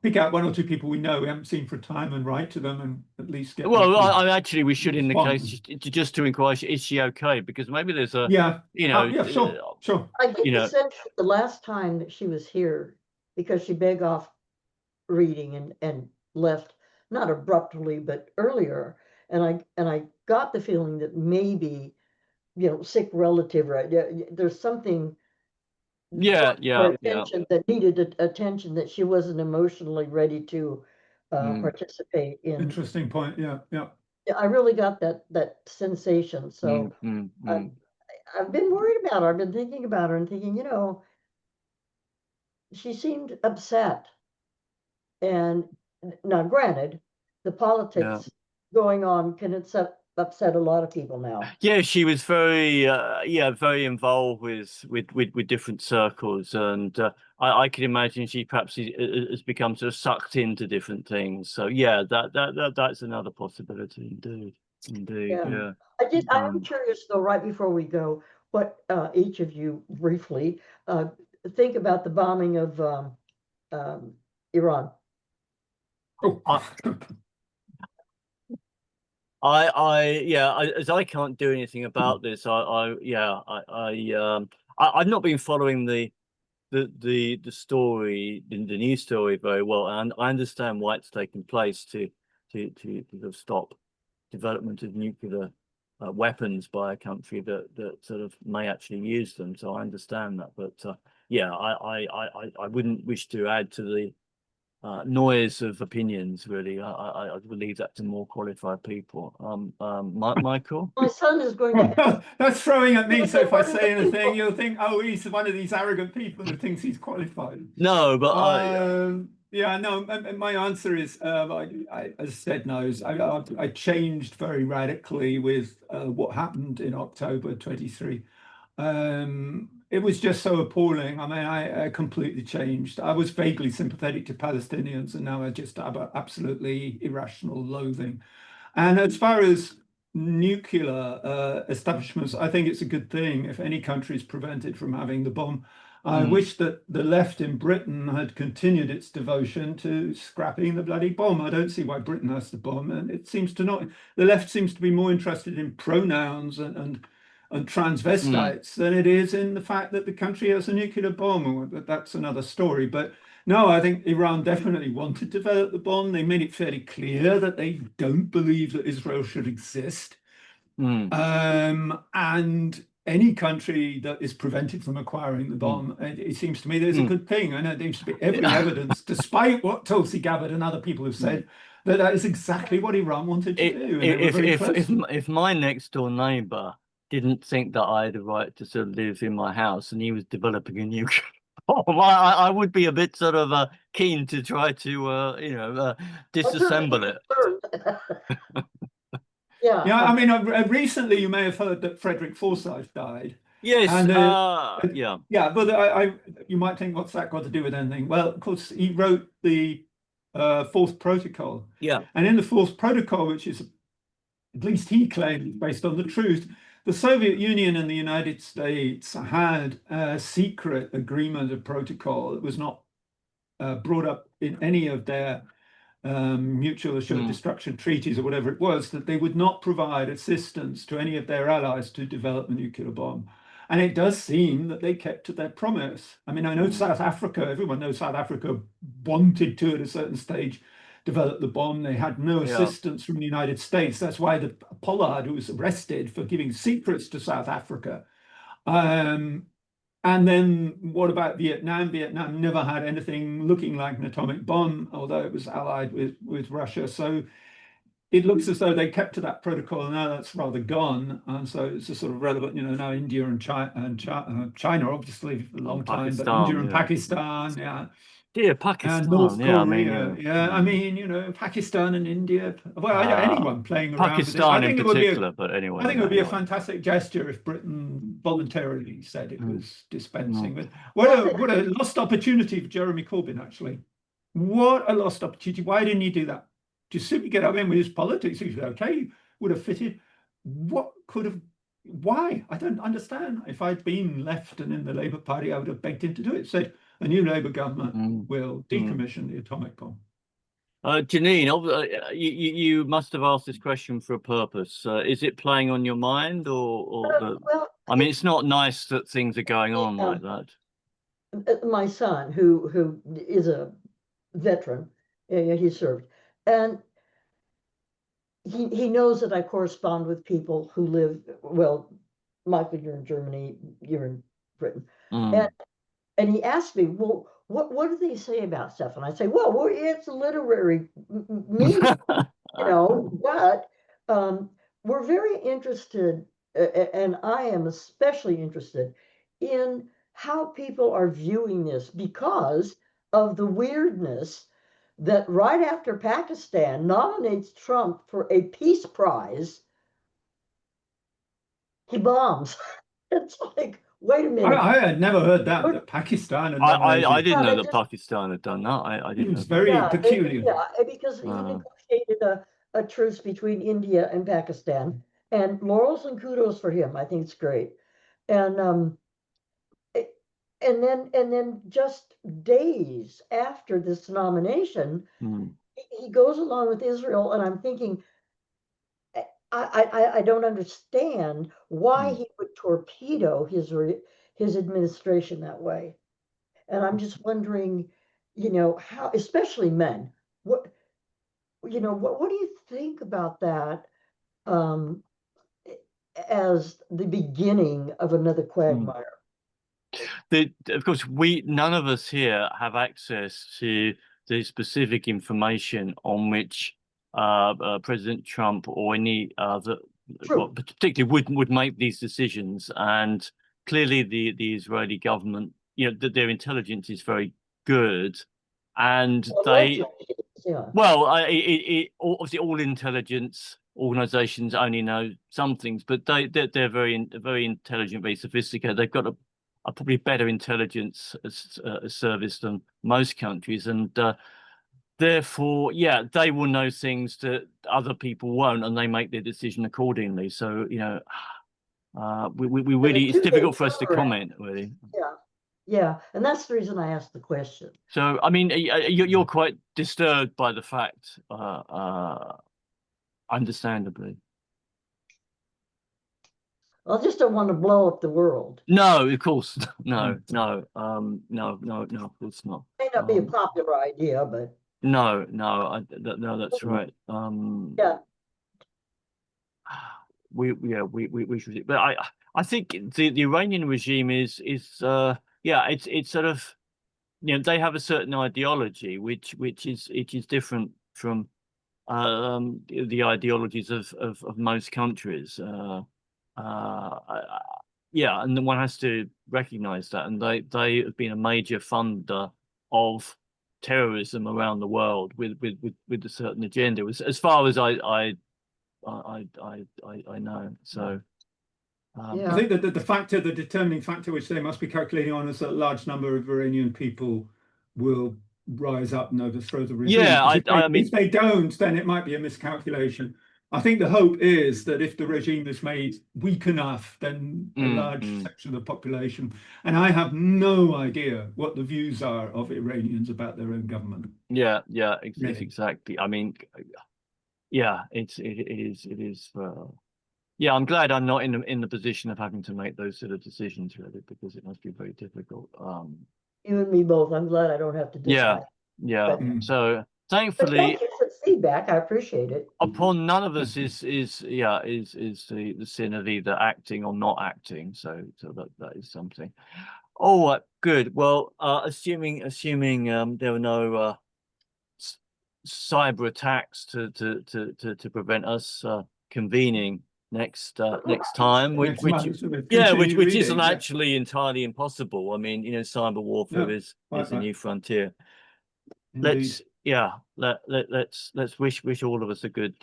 pick out one or two people we know we haven't seen for a time and write to them and at least get. Well, I actually we should in the case just to inquire, is she okay? Because maybe there's a yeah, sure. I get the sense the last time that she was here, because she begged off reading and left, not abruptly but earlier, and I got the feeling that maybe, sick relative, right? There's something attention that needed attention, that she wasn't emotionally ready to participate in. Interesting point. Yeah. I really got that sensation. So I've been worried about her. I've been thinking about her and thinking, she seemed upset. And now, granted, the politics going on can upset a lot of people now. Yeah, she was very involved with different circles, and I can imagine she perhaps has become sort of sucked into different things. So yeah, that's another possibility indeed. Yeah. I'm curious though, right before we go, what each of you briefly think about the bombing of Iran. As I can't do anything about this, I've not been following the story, the news story very well, and I understand why it's taken place to stop development of nuclear weapons by a country that sort of may actually use them. So I understand that, but I wouldn't wish to add to the noise of opinions. Really, I would leave that to more qualified people. Michael? My son is going to. That's throwing at me. So if I say anything, you'll think, oh, he's one of these arrogant people who thinks he's qualified. No, but my answer is, I as I said, no. I changed very radically with what happened in October 23. It was just so appalling. I mean, I completely changed. I was vaguely sympathetic to Palestinians, and now I just have an absolutely irrational loathing. And as far as nuclear establishments, I think it's a good thing if any country is prevented from having the bomb. I wish that the left in Britain had continued its devotion to scrapping the bloody bomb. I don't see why Britain has the bomb, and it seems to not. The left seems to be more interested in pronouns and transvestites than it is in the fact that the country has a nuclear bomb. That's another story. But no, I think Iran definitely wanted to develop the bomb. They made it fairly clear that they don't believe that Israel should exist. And any country that is prevented from acquiring the bomb, it seems to me there's a good thing. And there seems to be every evidence, despite what Tulsi Gabbard and other people have said, that is exactly what Iran wanted to do. If my next door neighbor didn't think that I had the right to sort of live in my house and he was developing a nuclear bomb, I would be a bit sort of keen to try to disassemble it. Yeah. I mean, recently you may have heard that Frederick Forsyth died. Yes. And, but you might think, what's that got to do with anything? Well, of course, he wrote the Fourth Protocol. Yeah. And in the Fourth Protocol, which is, at least he claimed, based on the truth, the Soviet Union and the United States had a secret agreement, a protocol that was not brought up in any of their mutual assured destruction treaties or whatever it was, that they would not provide assistance to any of their allies to develop a nuclear bomb. And it does seem that they kept to their promise. I mean, I know South Africa, everyone knows South Africa wanted to, at a certain stage, develop the bomb. They had no assistance from the United States. That's why the Pollard, who was arrested for giving secrets to South Africa, And then what about Vietnam? Vietnam never had anything looking like an atomic bomb, although it was allied with Russia. So it looks as though they kept to that protocol. Now that's rather gone. And so it's a sort of relevant, now India and China, obviously for a long time, but India and Pakistan, yeah. Yeah, And North Pakistan. Korea, I mean, Pakistan and India. Well, anyone playing around with this. I Pakistan in think particular, but anyway. I think it would be a fantastic gesture if Britain voluntarily said it was dispensing with. What a lost opportunity for Jeremy Corbyn, actually. What a lost opportunity. Why didn't he do that? Just simply get up in with his politics. He said, okay, would have fitted. Why? I don't understand. If I'd been left and in the Labour Party, I would have begged him to do it. Said, a new Labour government will decommission the atomic bomb. Janine, you must have asked this question for a purpose. Is it playing on your mind, or I mean, it's not nice that things are going on like that. My son, who is a veteran, he served, and he knows that I correspond with people who live, well, Michael, you're in Germany, you're in Britain, and he asked me, well, what do they say about stuff? And I say, well, it's literary media, but we're very interested, and I am especially interested in how people are viewing this because of the weirdness that right after Pakistan nominates Trump for a peace prize, he bombs. It's like, wait a minute. I had never heard that Pakistan. I didn't know that Pakistan had done that. I didn't. It's very peculiar. Because he negotiated a truce between India and Pakistan, and laurels and kudos for him. I think it's great. And then just days after this nomination, he goes along with Israel, and I'm thinking, I don't understand why he would torpedo his administration that way. And I'm just wondering, how, especially men, what do you think about that as the beginning of another quagmire? Of course, none of us here have access to the specific information on which President Trump or any other, particularly would make these decisions. And clearly, the Israeli government, their intelligence is very good, and obviously all intelligence organizations only know some things, but they're very intelligent, very sophisticated. They've got a probably better intelligence service than most countries, and therefore, they will know things that other people won't, and they make their decision accordingly. So, we really, it's difficult for us to comment, really. Yeah, and that's the reason I asked the question. So, I mean, you're quite disturbed by the fact, understandably. I just don't want to blow up the world. No, of course, no, of course not. May not be a popular idea, but no, that's right. We should, but I think the Iranian regime is it's sort of, they have a certain ideology which is different from the ideologies of most countries. And then one has to recognize that, and they have been a major funder of terrorism around the world with a certain agenda, as far as I know. So I think that the determining factor which they must be calculating on is that a large number of Iranian people will rise up and overthrow the regime. If they don't, then it might be a miscalculation. I think the hope is that if the regime is made weak enough, then a large section of the population, and I have no idea what the views are of Iranians about their own government. Exactly. I mean, it is. I'm glad I'm not in the position of having to make those sort of decisions, really, because it must be very difficult. You and me both. I'm glad I don't have to decide. So thankfully, thank you for the feedback. I appreciate it. Upon none of us is the sin of either acting or not acting. So that is something. All right, good. Well, assuming there were no cyber attacks to prevent us convening next time, which Next month, so we'll yeah, continue which isn't reading, yeah. actually entirely impossible. I mean, cyber warfare Yeah, is right, a new frontier. Indeed. Let's wish all of us a good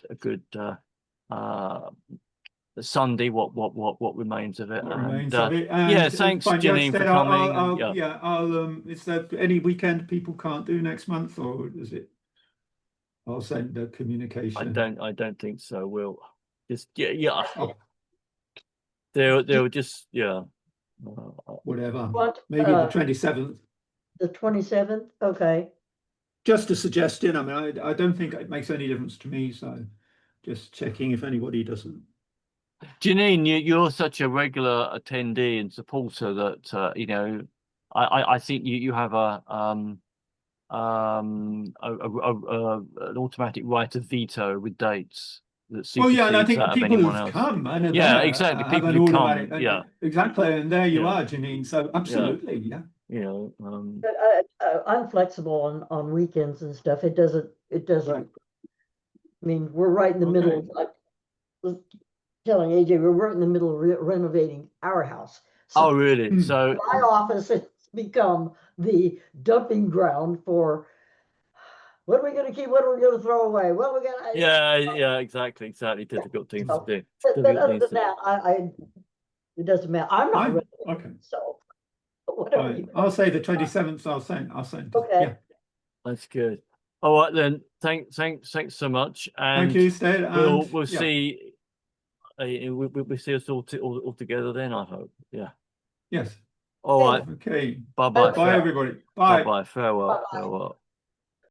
Sunday, what remains of it. What And remains of it. yeah, And thanks fine, yeah, Janine for Stead, coming. And, yeah. yeah, I'll is there any weekend people can't do next month, or is it? I'll send the communication. I don't think so. We'll just yeah. Oh, They'll just whatever. What, Maybe the 27th. the 27th? Okay. Just a suggestion. I mean, I don't think it makes any difference to me, so just checking if anybody doesn't. Janine, you're such a regular attendee and supporter that you know, I think you have an automatic right of veto with dates that Well, yeah, and I supersedes think that of people anyone who've else. come and are Yeah, there exactly. have People an who automatic, come, yeah, exactly, and there you Yeah. are, Janine. So absolutely, yeah. you know, But I'm flexible on weekends and stuff. It doesn't, Right. I mean, we're right in the middle of, I was telling AJ, we're right in the middle of renovating our house. So oh really? Hmm. So my office has become the dumping ground for what are we gonna keep, what are we gonna throw away? What we gonna, yeah, exactly. Difficult things to So, do. but Difficult other things than that, it doesn't matter. I'm not ready, Okay. so whatever Fine. you. I'll say the 27th. I'll send. Okay. Yeah. That's good. All right then. Thanks so much. And Thank you, Stead. And we'll yeah. see. We'll see us all together then. I hope. Yeah. Yes. All right. Okay. Bye bye. Bye, everybody. Bye. Bye bye. Farewell. Bye-bye. Farewell.